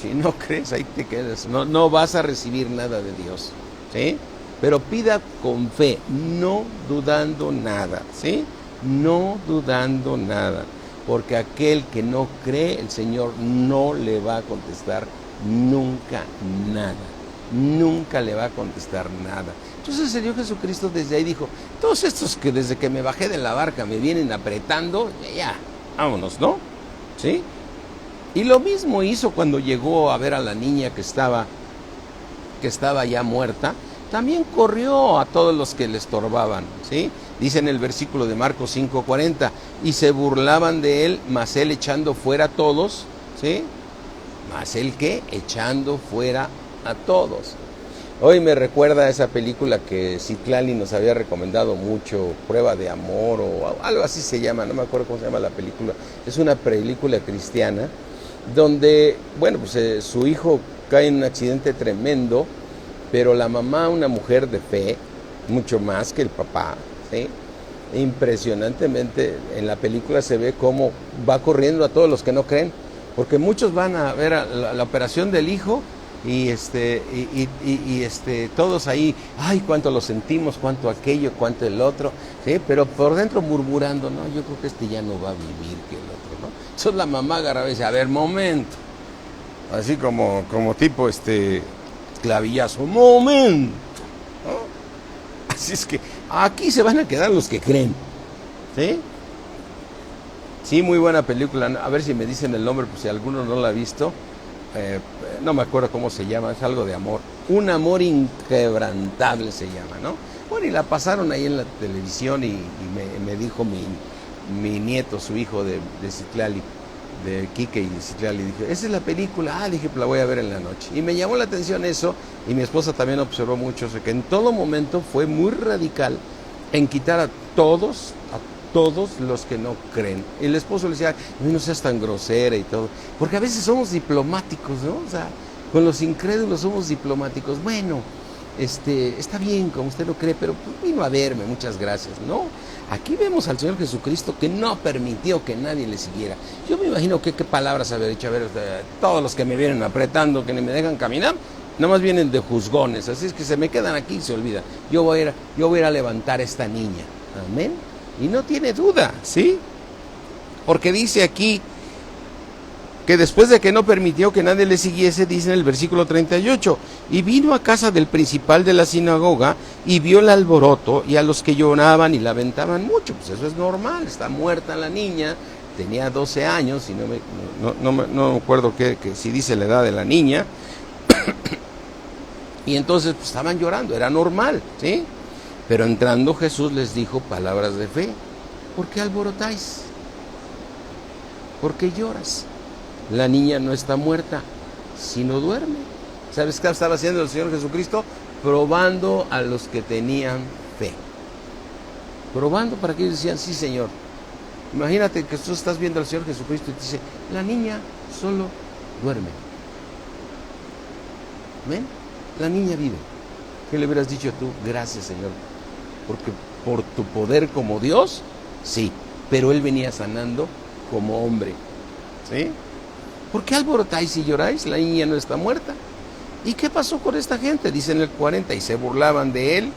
si no crees, ahí te quedas. No vas a recibir nada de Dios, ¿sí? Pero pida con fe, no dudando nada, ¿sí? No dudando nada. Porque aquel que no cree, el Señor no le va a contestar nunca nada. Nunca le va a contestar nada. Entonces el Señor Jesucristo desde ahí dijo, todos estos que desde que me bajé de la barca me vienen apretando, ya, vámonos, ¿no? ¿Sí? Y lo mismo hizo cuando llegó a ver a la niña que que estaba ya muerta, también corrió a todos los que le estorbaban, ¿sí? Dice en el versículo de Marcos 5:40, y se burlaban de él, mas él echando fuera a todos, ¿sí? Mas él, ¿qué? Echando fuera a todos. Hoy me recuerda a esa película que Citlali nos había recomendado mucho, Prueba de Amor o algo así se llama, no me acuerdo cómo se llama la película. Es una película cristiana donde, bueno, pues su hijo cae en un accidente tremendo, pero la mamá, una mujer de fe, mucho más que el papá, ¿sí? Impresionantemente en la película se ve cómo va corriendo a todos los que no creen, porque muchos van a ver a la operación del hijo y todos ahí, ay, cuánto lo sentimos, cuánto aquello, cuánto el otro, ¿sí? Pero por dentro murmurando, no, yo creo que este ya no va a vivir que el otro, ¿no? Eso es la mamá agarrada y dice, a ver, momento, así como tipo clavillazo, momento, ¿no? Así es que aquí se van a quedar los que creen, ¿sí? Sí, muy buena película, a ver si me dicen el nombre, pues si alguno no la ha visto. No me acuerdo cómo se llama, es algo de amor. Un amor inquebrantable se llama, ¿no? Bueno, y la pasaron ahí en la televisión y me dijo mi nieto, su hijo de Citlali, de Quique y de Citlali, dije, esa es la película, dije, pues la voy a ver en la noche. Y me llamó la atención eso, y mi esposa también observó mucho, o sea, que en todo momento fue muy radical en quitar a todos los que no creen. Y el esposo le decía, no seas tan grosera y todo, porque a veces somos diplomáticos, ¿no? O sea, con los incrédulos somos diplomáticos. Bueno, está bien, como usted lo cree, pero vino a verme, muchas gracias, ¿no? Aquí vemos al Señor Jesucristo que no permitió que nadie le siguiera. Yo me imagino qué palabras había dicho, a ver, todos los que me vienen apretando, que ni me dejan caminar, nomás vienen de juzgones, así es que se me quedan aquí y se olvida. Yo voy a ir a levantar a esta niña, amén. Y no tiene duda, ¿sí? Porque dice aquí que después de que no permitió que nadie le siguiese, dice en el versículo 38, y vino a casa del principal de la sinagoga y vio el alboroto y a los que lloraban y lamentaban mucho. Pues eso es normal, está muerta la niña, tenía 12 años, y no me acuerdo que si dice la edad de la niña, y entonces pues, estaban llorando, era normal, ¿sí? Pero entrando Jesús les dijo palabras de fe. ¿Por qué alborotáis? ¿Por qué lloras? La niña no está muerta, sino duerme. ¿Sabes qué estaba haciendo el Señor Jesucristo? Probando a los que tenían fe. Probando para que ellos decían, sí, Señor. Imagínate que tú estás viendo al Señor Jesucristo y te dice, la niña solo duerme. ¿Ven? La niña vive. ¿Qué le hubieras dicho tú? Gracias, Señor. Porque por tu poder como Dios, sí, pero Él venía sanando como hombre, ¿sí? ¿Por qué alborotáis y lloráis? La niña no está muerta. ¿Y qué pasó con esta gente? Dice en el 40, y se burlaban de Él,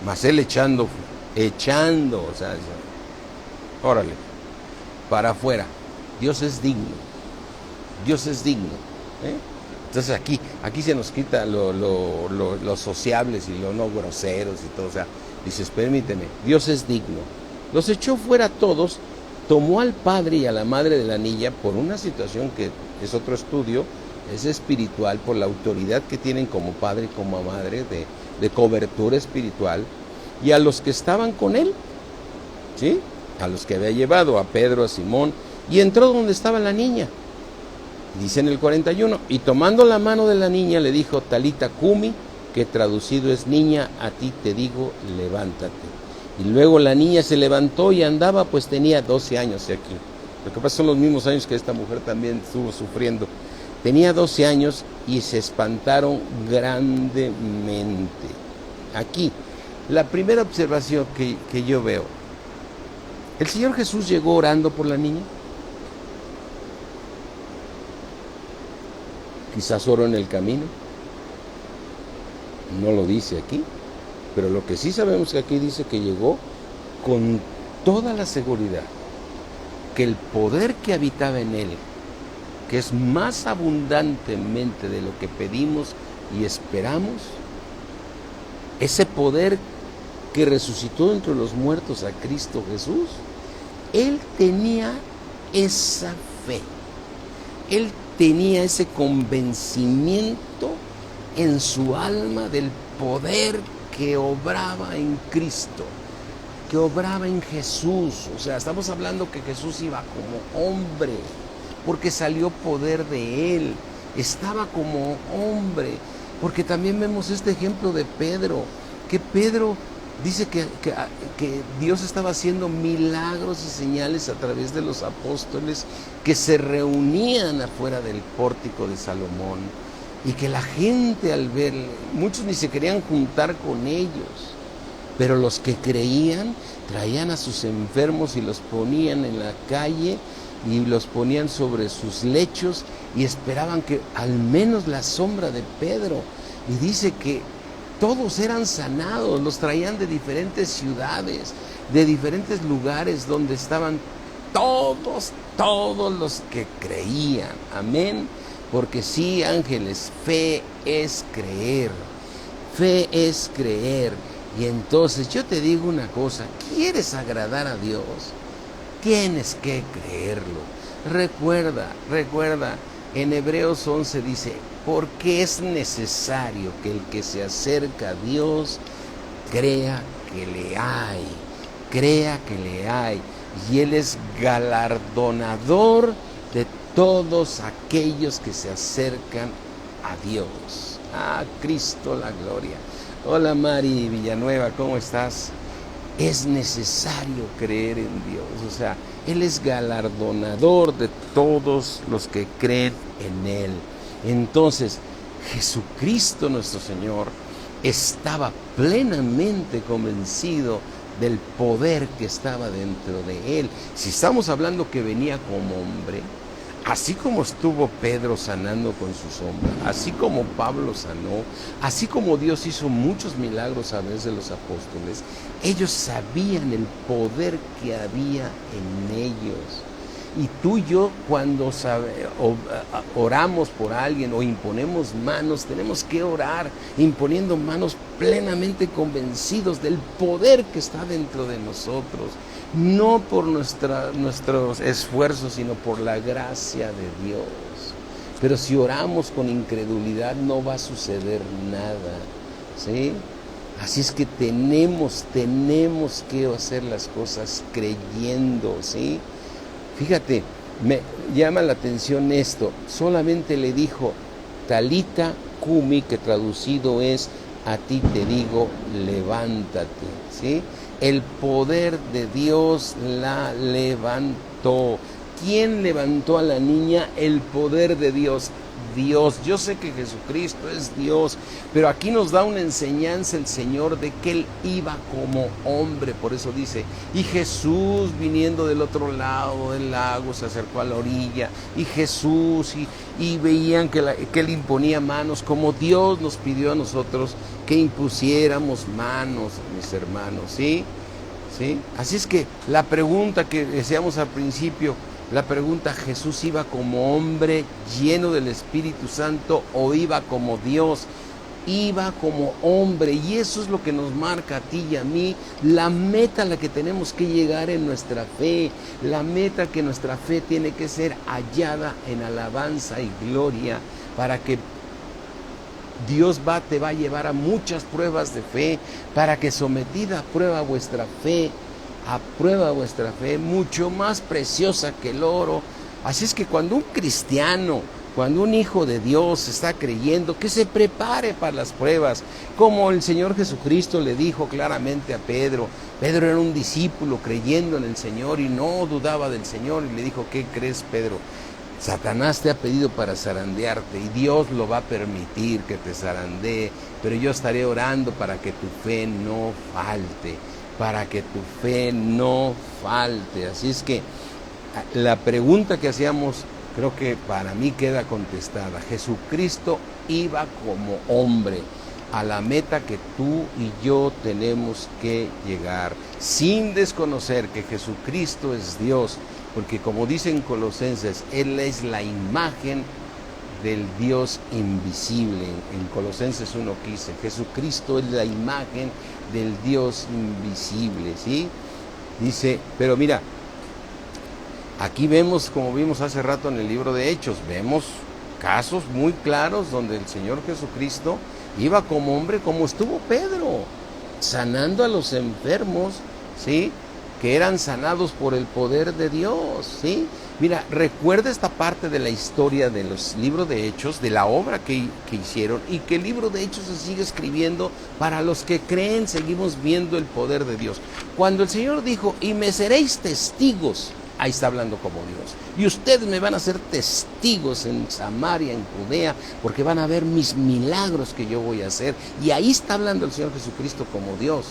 mas Él echando, o sea, órale, para afuera. Dios es digno, Dios es digno, ¿eh? Entonces aquí se nos quita los sociables y los no groseros y todo, o sea, dices, permíteme, Dios es digno. Los echó fuera a todos, tomó al padre y a la madre de la niña por una situación que es otro estudio, es espiritual, por la autoridad que tienen como padre y como madre de cobertura espiritual, y a los que estaban con él, ¿sí? A los que había llevado, a Pedro, a Simón, y entró donde estaba la niña. Dice en el 41, y tomando la mano de la niña le dijo, Talita Cumi, que traducido es niña, a ti te digo, levántate. Y luego la niña se levantó y andaba, pues tenía 12 años aquí. Lo que pasa son los mismos años que esta mujer también estuvo sufriendo. Tenía 12 años y se espantaron grandemente. Aquí, la primera observación que yo veo, ¿el Señor Jesús llegó orando por la niña? Quizás oró en el camino, no lo dice aquí, pero lo que sí sabemos que aquí dice que llegó con toda la seguridad que el poder que habitaba en él, que es más abundantemente de lo que pedimos y esperamos, ese poder que resucitó entre los muertos a Cristo Jesús, él tenía esa fe, él tenía ese convencimiento en su alma del poder que obraba en Cristo, que obraba en Jesús. O sea, estamos hablando que Jesús iba como hombre, porque salió poder de él. Estaba como hombre, porque también vemos este ejemplo de Pedro, que Pedro dice que Dios estaba haciendo milagros y señales a través de los apóstoles que se reunían afuera del pórtico de Salomón, y que la gente al verle, muchos ni se querían juntar con ellos, pero los que creían traían a sus enfermos y los ponían en la calle y los ponían sobre sus lechos y esperaban que al menos la sombra de Pedro. Y dice que todos eran sanados, los traían de diferentes ciudades, de diferentes lugares donde estaban todos los que creían. Amén. Porque sí, ángeles, fe es creer. Fe es creer. Y entonces yo te digo una cosa, ¿quieres agradar a Dios? Tienes que creerlo. Recuerda, en Hebreos 11 dice, porque es necesario que el que se acerca a Dios crea que le hay, y Él es galardonador de todos aquellos que se acercan a Dios. A Cristo la gloria. Hola Mari Villanueva, ¿cómo estás? Es necesario creer en Dios, o sea, Él es galardonador de todos los que creen en Él. Entonces, Jesucristo nuestro Señor estaba plenamente convencido del poder que estaba dentro de Él. Si estamos hablando que venía como hombre, así como estuvo Pedro sanando con su sombra, así como Pablo sanó, así como Dios hizo muchos milagros a través de los apóstoles, ellos sabían el poder que había en ellos. Y tú y yo, cuando oramos por alguien o imponemos manos, tenemos que orar imponiendo manos plenamente convencidos del poder que está dentro de nosotros. No por nuestros esfuerzos, sino por la gracia de Dios. Pero si oramos con incredulidad, no va a suceder nada, ¿sí? Así es que tenemos que hacer las cosas creyendo, ¿sí? Fíjate, me llama la atención esto. Solamente le dijo, Talita Kumi, que traducido es, a ti te digo, levántate, ¿sí? El poder de Dios la levantó. ¿Quién levantó a la niña? El poder de Dios. Dios. Yo sé que Jesucristo es Dios, pero aquí nos da una enseñanza el Señor de que Él iba como hombre. Por eso dice, y Jesús viniendo del otro lado del lago se acercó a la orilla, y Jesús, y veían que Él imponía manos, como Dios nos pidió a nosotros que impusiéramos manos, mis hermanos, ¿sí? ¿Sí? Así es que la pregunta que decíamos al principio, la pregunta, ¿Jesús iba como hombre lleno del Espíritu Santo o iba como Dios? Iba como hombre, y eso es lo que nos marca a ti y a mí, la meta a la que tenemos que llegar en nuestra fe, la meta que nuestra fe tiene que ser hallada en alabanza y gloria, para que Dios te va a llevar a muchas pruebas de fe, para que sometida a prueba vuestra fe, mucho más preciosa que el oro. Así es que cuando un cristiano, cuando un hijo de Dios está creyendo, que se prepare para las pruebas, como el Señor Jesucristo le dijo claramente a Pedro. Pedro era un discípulo creyendo en el Señor y no dudaba del Señor, y le dijo, ¿qué crees, Pedro? Satanás te ha pedido para zarandearte, y Dios lo va a permitir que te zarandee, pero yo estaré orando para que tu fe no falte, Así es que la pregunta que hacíamos, creo que para mí queda contestada. Jesucristo iba como hombre a la meta que tú y yo tenemos que llegar, sin desconocer que Jesucristo es Dios, porque como dicen Colosenses, Él es la imagen del Dios invisible. En Colosenses 1:15, Jesucristo es la imagen del Dios invisible, ¿sí? Dice, pero mira, aquí vemos, como vimos hace rato en el libro de Hechos, vemos casos muy claros donde el Señor Jesucristo iba como hombre, como estuvo Pedro, sanando a los enfermos, ¿sí? Que eran sanados por el poder de Dios, ¿sí? Mira, recuerda esta parte de la historia de los libros de Hechos, de la obra que hicieron, y que el libro de Hechos se sigue escribiendo para los que creen. Seguimos viendo el poder de Dios. Cuando el Señor dijo, y me seréis testigos, ahí está hablando como Dios. Y ustedes me van a ser testigos en Samaria, en Judea, porque van a ver mis milagros que yo voy a hacer. Y ahí está hablando el Señor Jesucristo como Dios,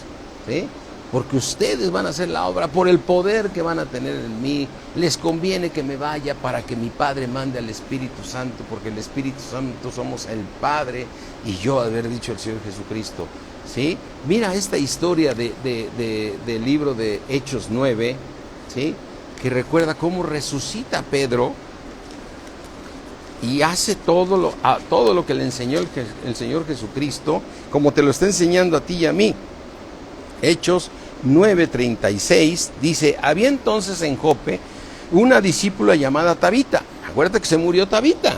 ¿sí? Porque ustedes van a hacer la obra por el poder que van a tener en mí. Les conviene que me vaya para que mi Padre mande al Espíritu Santo, porque el Espíritu Santo somos el Padre y yo, haber dicho el Señor Jesucristo, ¿sí? Mira esta historia del libro de Hechos 9, ¿sí? Que recuerda cómo resucita Pedro y hace todo lo que le enseñó el Señor Jesucristo, como te lo está enseñando a ti y a mí. Hechos 9:36 dice, había entonces en Jope una discípula llamada Tabita. Acuérdate que se murió Tabita,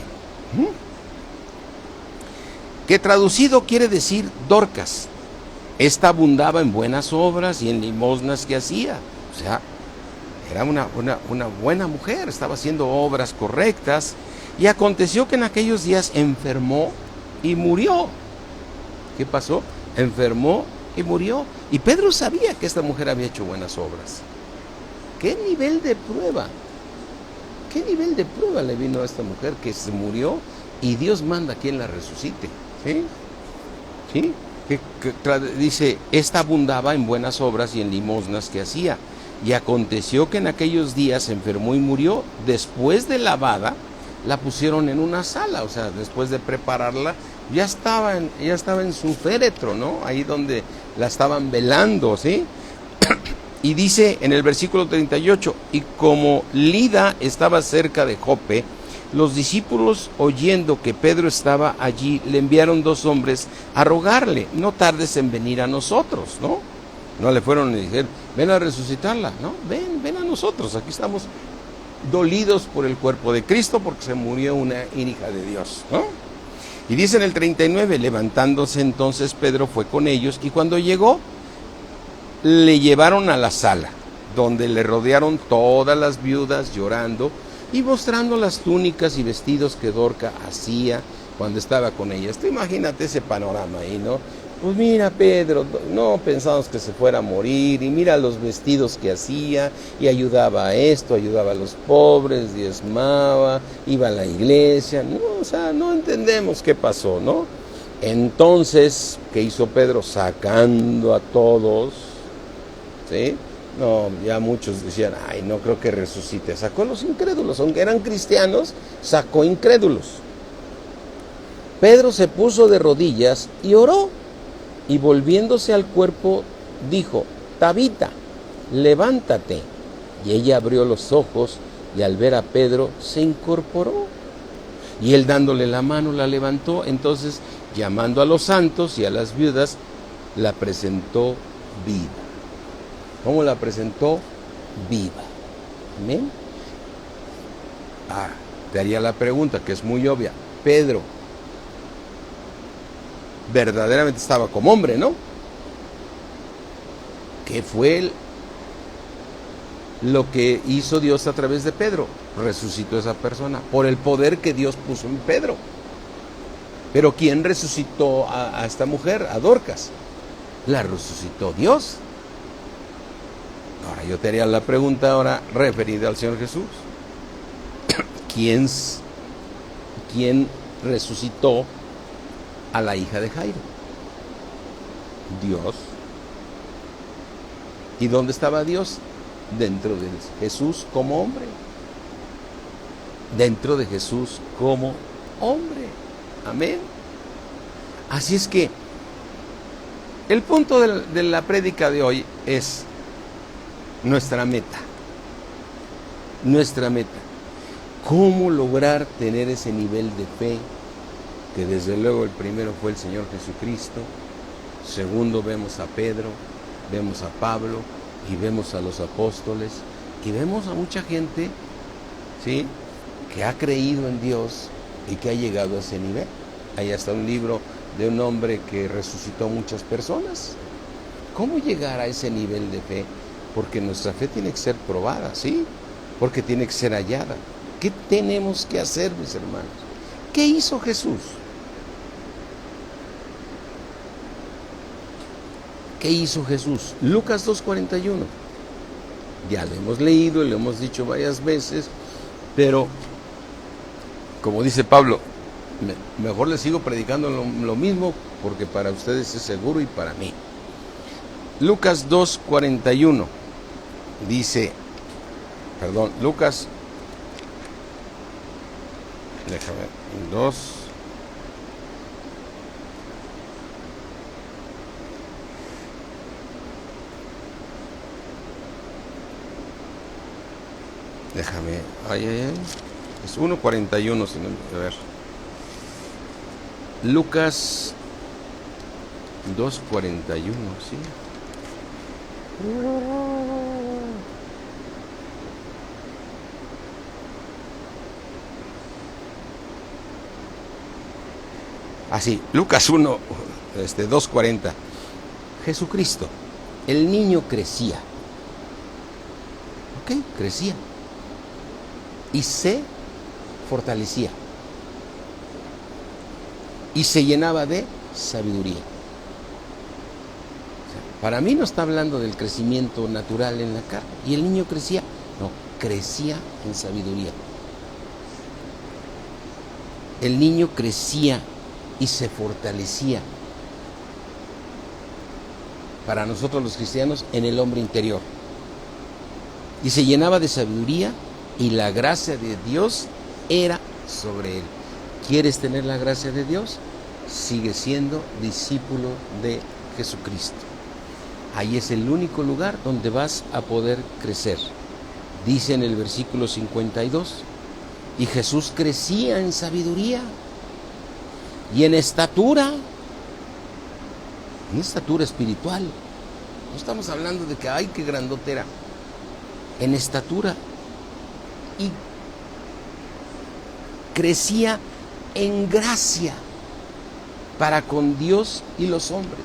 que traducido quiere decir Dorcas. Esta abundaba en buenas obras y en limosnas que hacía. O sea, era una buena mujer, estaba haciendo obras correctas. Y aconteció que en aquellos días enfermó y murió. ¿Qué pasó? Enfermó y murió. Y Pedro sabía que esta mujer había hecho buenas obras. ¿Qué nivel de prueba? ¿Qué nivel de prueba le vino a esta mujer que se murió y Dios manda a quien la resucite? ¿Sí? ¿Sí? Dice, esta abundaba en buenas obras y en limosnas que hacía. Y aconteció que en aquellos días se enfermó y murió. Después de lavada, la pusieron en una sala, o sea, después de prepararla, ya estaba en su féretro, ¿no? Ahí donde la estaban velando, ¿sí? Y dice en el versículo 38, y como Lida estaba cerca de Jope, los discípulos, oyendo que Pedro estaba allí, le enviaron 2 hombres a rogarle, no tardes en venir a nosotros, ¿no? No le fueron y dijeron, ven a resucitarla, ¿no? Ven a nosotros, aquí estamos dolidos por el cuerpo de Cristo porque se murió una hija de Dios, ¿no? Y dice en el 39, levantándose entonces Pedro fue con ellos, y cuando llegó, le llevaron a la sala, donde le rodearon todas las viudas llorando y mostrando las túnicas y vestidos que Dorca hacía cuando estaba con ellas. Tú imagínate ese panorama ahí, ¿no? Pues mira, Pedro, no pensamos que se fuera a morir, y mira los vestidos que hacía, y ayudaba a esto, ayudaba a los pobres, diezmaba, iba a la iglesia, no, o sea, no entendemos qué pasó, ¿no? Entonces, ¿qué hizo Pedro? Sacando a todos, ¿sí? No, ya muchos decían, ay, no creo que resucite. Sacó a los incrédulos, aunque eran cristianos, sacó incrédulos. Pedro se puso de rodillas y oró, y volviéndose al cuerpo, dijo, Tabita, levántate. Y ella abrió los ojos, y al ver a Pedro, se incorporó. Y él, dándole la mano, la levantó. Entonces, llamando a los santos y a las viudas, la presentó viva. ¿Cómo la presentó? Viva. ¿Amén? Te haría la pregunta, que es muy obvia. Pedro verdaderamente estaba como hombre, ¿no? ¿Qué fue lo que hizo Dios a través de Pedro? Resucitó a esa persona por el poder que Dios puso en Pedro. Pero ¿quién resucitó a esta mujer? A Dorcas. La resucitó Dios. Ahora yo te haría la pregunta ahora referida al Señor Jesús. ¿Quién resucitó a la hija de Jairo? Dios. ¿Y dónde estaba Dios? Dentro de Jesús como hombre. Dentro de Jesús como hombre. Amén. Así es que el punto de la prédica de hoy es nuestra meta. Nuestra meta. ¿Cómo lograr tener ese nivel de fe? Que desde luego el primero fue el Señor Jesucristo. Segundo, vemos a Pedro, vemos a Pablo y vemos a los apóstoles y vemos a mucha gente, ¿sí?, que ha creído en Dios y que ha llegado a ese nivel. Hay hasta un libro de un hombre que resucitó muchas personas. ¿Cómo llegar a ese nivel de fe? Porque nuestra fe tiene que ser probada, ¿sí? Porque tiene que ser hallada. ¿Qué tenemos que hacer, mis hermanos? ¿Qué hizo Jesús? ¿Qué hizo Jesús? Lucas 2:41. Ya lo hemos leído y lo hemos dicho varias veces, pero como dice Pablo, mejor les sigo predicando lo mismo porque para ustedes es seguro y para mí. Lucas 2:41 dice, Lucas, déjame, 2. Déjame, es 1:41, si no, a ver. Lucas 2:41, ¿sí? Así, Lucas 2:40. Jesucristo, el niño crecía. ¿Ok? Crecía. Y se fortalecía. Y se llenaba de sabiduría. Para mí no está hablando del crecimiento natural en la carne. ¿Y el niño crecía? No, crecía en sabiduría. El niño crecía y se fortalecía. Para nosotros los cristianos, en el hombre interior. Y se llenaba de sabiduría y la gracia de Dios era sobre él. ¿Quieres tener la gracia de Dios? Sigue siendo discípulo de Jesucristo. Ahí es el único lugar donde vas a poder crecer. Dice en el versículo 52, y Jesús crecía en sabiduría y en estatura espiritual. No estamos hablando de que, ay, qué grandotera. En estatura. Y crecía en gracia para con Dios y los hombres.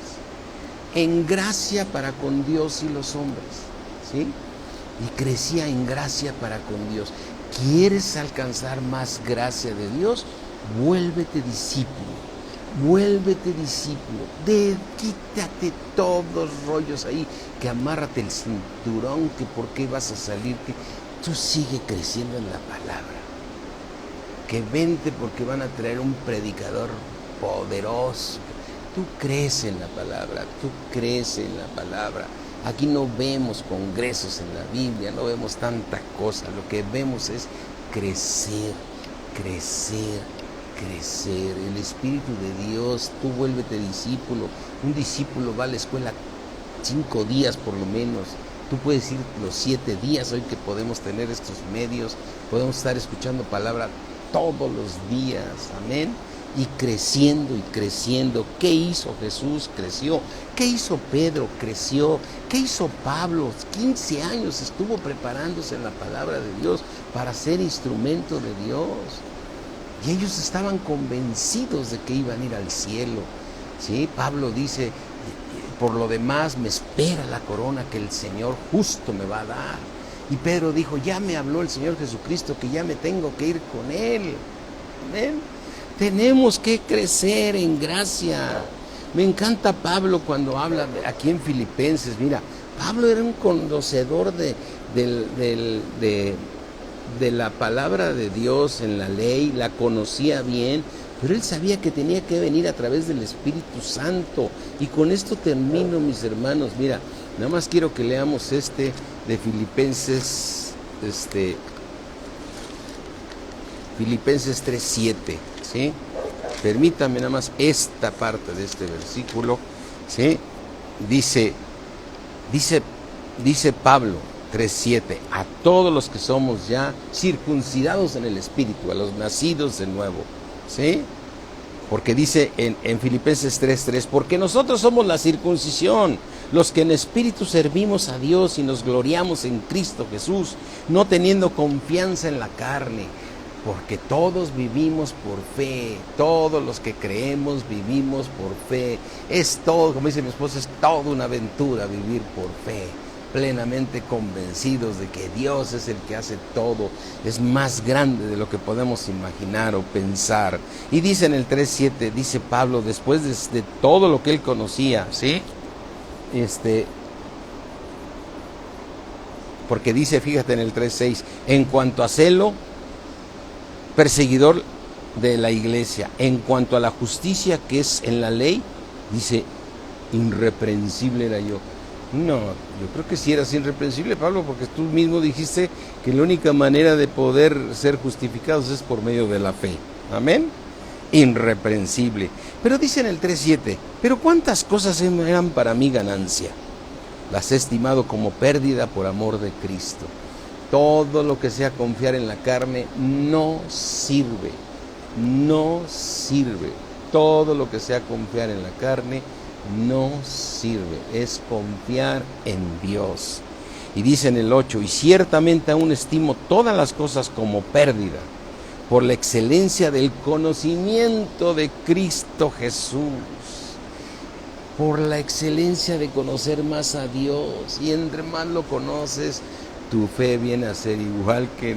En gracia para con Dios y los hombres, ¿sí? Y crecía en gracia para con Dios. ¿Quieres alcanzar más gracia de Dios? Vuélvete discípulo. Vuélvete discípulo. Quítate todos los rollos ahí, que amárrate el cinturón, que por qué vas a salir, que tú sigue creciendo en la palabra. Que vente porque van a traer un predicador poderoso. Tú crees en la palabra, tú crees en la palabra. Aquí no vemos congresos en la Biblia, no vemos tanta cosa. Lo que vemos es crecer, crecer, crecer. El Espíritu de Dios, tú vuélvete discípulo. Un discípulo va a la escuela 5 días por lo menos. Tú puedes ir los 7 días, hoy que podemos tener estos medios, podemos estar escuchando palabra todos los días, amén. Y creciendo y creciendo. ¿Qué hizo Jesús? Creció. ¿Qué hizo Pedro? Creció. ¿Qué hizo Pablo? 15 años estuvo preparándose en la palabra de Dios para ser instrumento de Dios. Y ellos estaban convencidos de que iban a ir al cielo, ¿sí? Pablo dice, por lo demás me espera la corona que el Señor justo me va a dar. Y Pedro dijo, ya me habló el Señor Jesucristo que ya me tengo que ir con Él. Amén. Tenemos que crecer en gracia. Me encanta Pablo cuando habla aquí en Filipenses. Mira, Pablo era un conocedor de la palabra de Dios en la ley, la conocía bien, pero él sabía que tenía que venir a través del Espíritu Santo. Y con esto termino, mis hermanos. Mira, nada más quiero que leamos de Filipenses, Filipenses 3:7, ¿sí? Permítame nada más esta parte de este versículo, ¿sí? Dice Pablo 3:7, a todos los que somos ya circuncidados en el Espíritu, a los nacidos de nuevo, ¿sí? Porque dice en Filipenses 3:3, porque nosotros somos la circuncisión, los que en espíritu servimos a Dios y nos gloriamos en Cristo Jesús, no teniendo confianza en la carne. porque todos vivimos por fe, todos los que creemos vivimos por fe. Es todo, como dice mi esposa, es toda una aventura vivir por fe, plenamente convencidos de que Dios es el que hace todo, es más grande de lo que podemos imaginar o pensar. Y dice en el 3:7, dice Pablo, después de todo lo que él conocía, ¿sí? Porque dice, fíjate en el 3:6, en cuanto a celo, perseguidor de la iglesia, en cuanto a la justicia que es en la ley, dice, irreprensible era yo. No, yo creo que sí eras irreprensible, Pablo, porque tú mismo dijiste que la única manera de poder ser justificados es por medio de la fe. Amén. Irreprensible. Pero dice en el 3:7, pero cuántas cosas eran para mí ganancia, las he estimado como pérdida por amor de Cristo. Todo lo que sea confiar en la carne no sirve, no sirve. Todo lo que sea confiar en la carne no sirve, es confiar en Dios. Y dice en el 8, y ciertamente aún estimo todas las cosas como pérdida, por la excelencia del conocimiento de Cristo Jesús, por la excelencia de conocer más a Dios, y entre más lo conoces, tu fe viene a ser igual que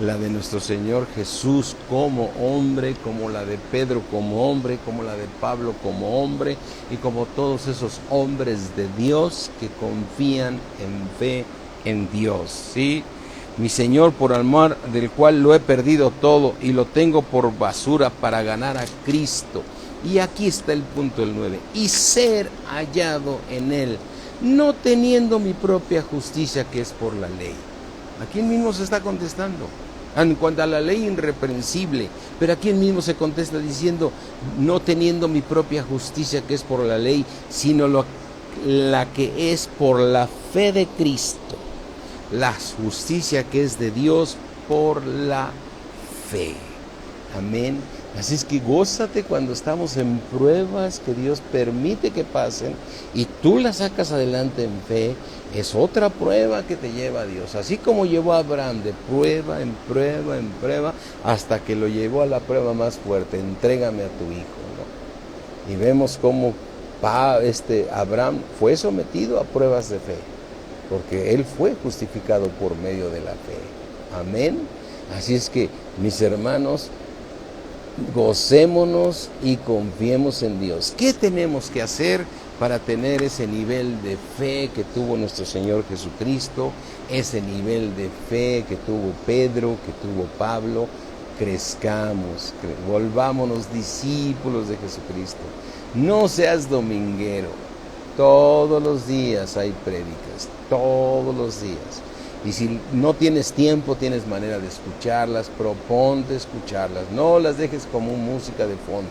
la de nuestro Señor Jesús como hombre, como la de Pedro como hombre, como la de Pablo como hombre, y como todos esos hombres de Dios que confían en fe en Dios, ¿sí? Mi Señor, por amor del cual lo he perdido todo y lo tengo por basura para ganar a Cristo. Y aquí está el punto del 9, y ser hallado en Él, no teniendo mi propia justicia que es por la ley. Aquí mismo se está contestando en cuanto a la ley irreprensible, pero aquí mismo se contesta diciendo, no teniendo mi propia justicia que es por la ley, sino la que es por la fe de Cristo, la justicia que es de Dios por la fe. Amén. Así es que gózate cuando estamos en pruebas que Dios permite que pasen y tú las sacas adelante en fe. Es otra prueba que te lleva a Dios. Así como llevó a Abraham de prueba en prueba en prueba hasta que lo llevó a la prueba más fuerte. Entrégame a tu hijo, ¿no? Y vemos cómo Abraham fue sometido a pruebas de fe, porque él fue justificado por medio de la fe. Amén. Así es que, mis hermanos, gocémonos y confiemos en Dios. ¿Qué tenemos que hacer para tener ese nivel de fe que tuvo nuestro Señor Jesucristo, ese nivel de fe que tuvo Pedro, que tuvo Pablo? Crezcamos, volvámonos discípulos de Jesucristo. No seas dominguero. Todos los días hay prédicas, todos los días. Y si no tienes tiempo, tienes manera de escucharlas, proponte escucharlas. No las dejes como música de fondo.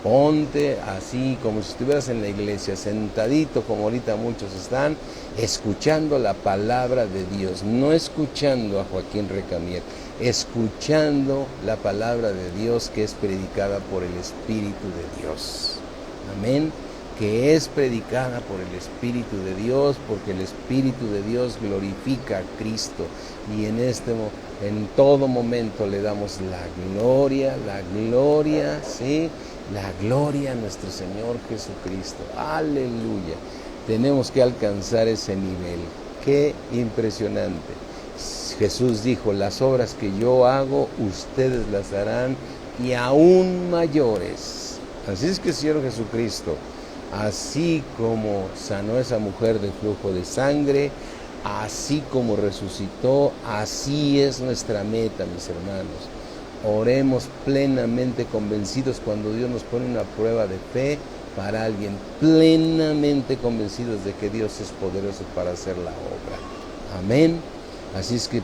Ponte así, como si estuvieras en la iglesia, sentadito, como ahorita muchos están, escuchando la palabra de Dios. No escuchando a Joaquín Recamier, escuchando la palabra de Dios que es predicada por el Espíritu de Dios. Amén. Que es predicada por el Espíritu de Dios, porque el Espíritu de Dios glorifica a Cristo, y en todo momento le damos la gloria, ¿sí? La gloria a nuestro Señor Jesucristo. Aleluya. Tenemos que alcanzar ese nivel. Qué impresionante. Jesús dijo, las obras que yo hago, ustedes las harán, y aún mayores. Así es que el Señor Jesucristo, así como sanó a esa mujer de flujo de sangre, así como resucitó, así es nuestra meta, mis hermanos. Oremos plenamente convencidos cuando Dios nos pone una prueba de fe para alguien, plenamente convencidos de que Dios es poderoso para hacer la obra. Amén. Así es que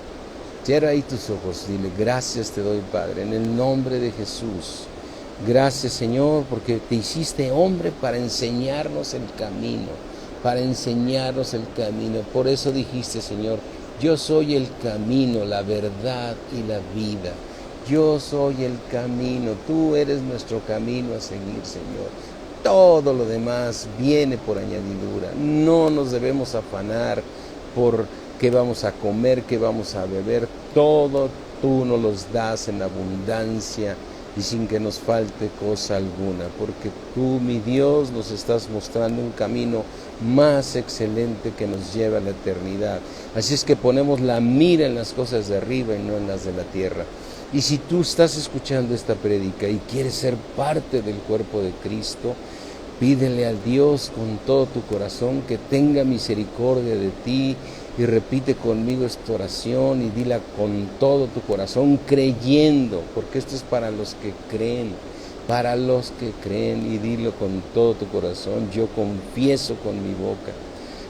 cierra ahí tus ojos, dile, gracias te doy, Padre, en el nombre de Jesús. Gracias, Señor, porque te hiciste hombre para enseñarnos el camino, Por eso dijiste, Señor, yo soy el camino, la verdad y la vida. Yo soy el camino, tú eres nuestro camino a seguir, Señor. Todo lo demás viene por añadidura. No nos debemos afanar por qué vamos a comer, qué vamos a beber. Todo tú nos los das en abundancia y sin que nos falte cosa alguna, porque tú, mi Dios, nos estás mostrando un camino más excelente que nos lleva a la eternidad. Así es que ponemos la mira en las cosas de arriba y no en las de la tierra. Y si tú estás escuchando esta prédica y quieres ser parte del cuerpo de Cristo, pídele al Dios con todo tu corazón que tenga misericordia de ti y repite conmigo esta oración y dila con todo tu corazón creyendo, porque esto es para los que creen y dilo con todo tu corazón. Yo confieso con mi boca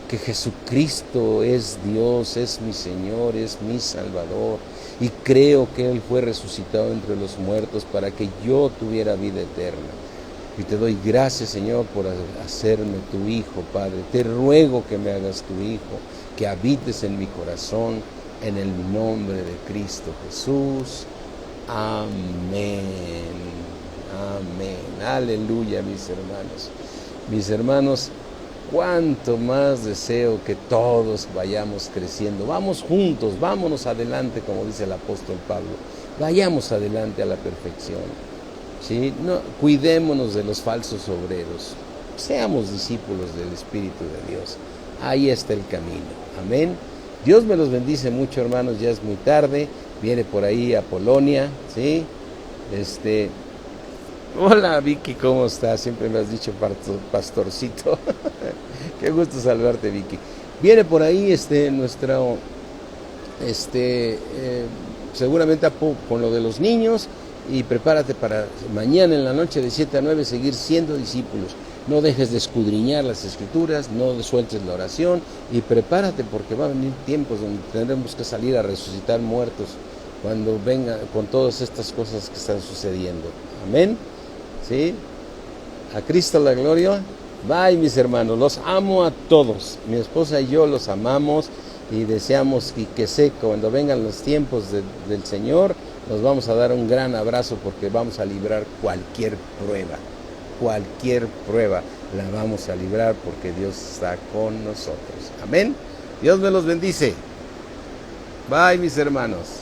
que Jesucristo es Dios, es mi Señor, es mi Salvador, y creo que Él fue resucitado entre los muertos para que yo tuviera vida eterna. Y te doy gracias, Señor, por hacerme tu Hijo, Padre. Te ruego que me hagas tu Hijo, que habites en mi corazón, en el nombre de Cristo Jesús. Amén. Amén. Aleluya, mis hermanos. Mis hermanos, cuánto más deseo que todos vayamos creciendo. Vamos juntos, vámonos adelante, como dice el apóstol Pablo. Vayamos adelante a la perfección. ¿Sí? No, cuidémonos de los falsos obreros. Seamos discípulos del Espíritu de Dios. Ahí está el camino. Amén. Dios me los bendice mucho, hermanos. Ya es muy tarde. Viene por ahí a Polonia. ¿Sí? Hola, Vicky, ¿cómo estás? Siempre me has dicho pastorcito. Qué gusto saludarte, Vicky. Viene por ahí nuestro seguramente con lo de los niños, y prepárate para mañana en la noche de 7 a 9 seguir siendo discípulos. No dejes de escudriñar las Escrituras, no sueltes la oración, y prepárate porque van a venir tiempos donde tendremos que salir a resucitar muertos cuando venga con todas estas cosas que están sucediendo. Amén. ¿Sí? A Cristo la gloria. Bye, mis hermanos, los amo a todos. Mi esposa y yo los amamos y deseamos que cuando vengan los tiempos del Señor, nos vamos a dar un gran abrazo porque vamos a librar cualquier prueba la vamos a librar porque Dios está con nosotros. Amén. Dios me los bendice. Bye, mis hermanos.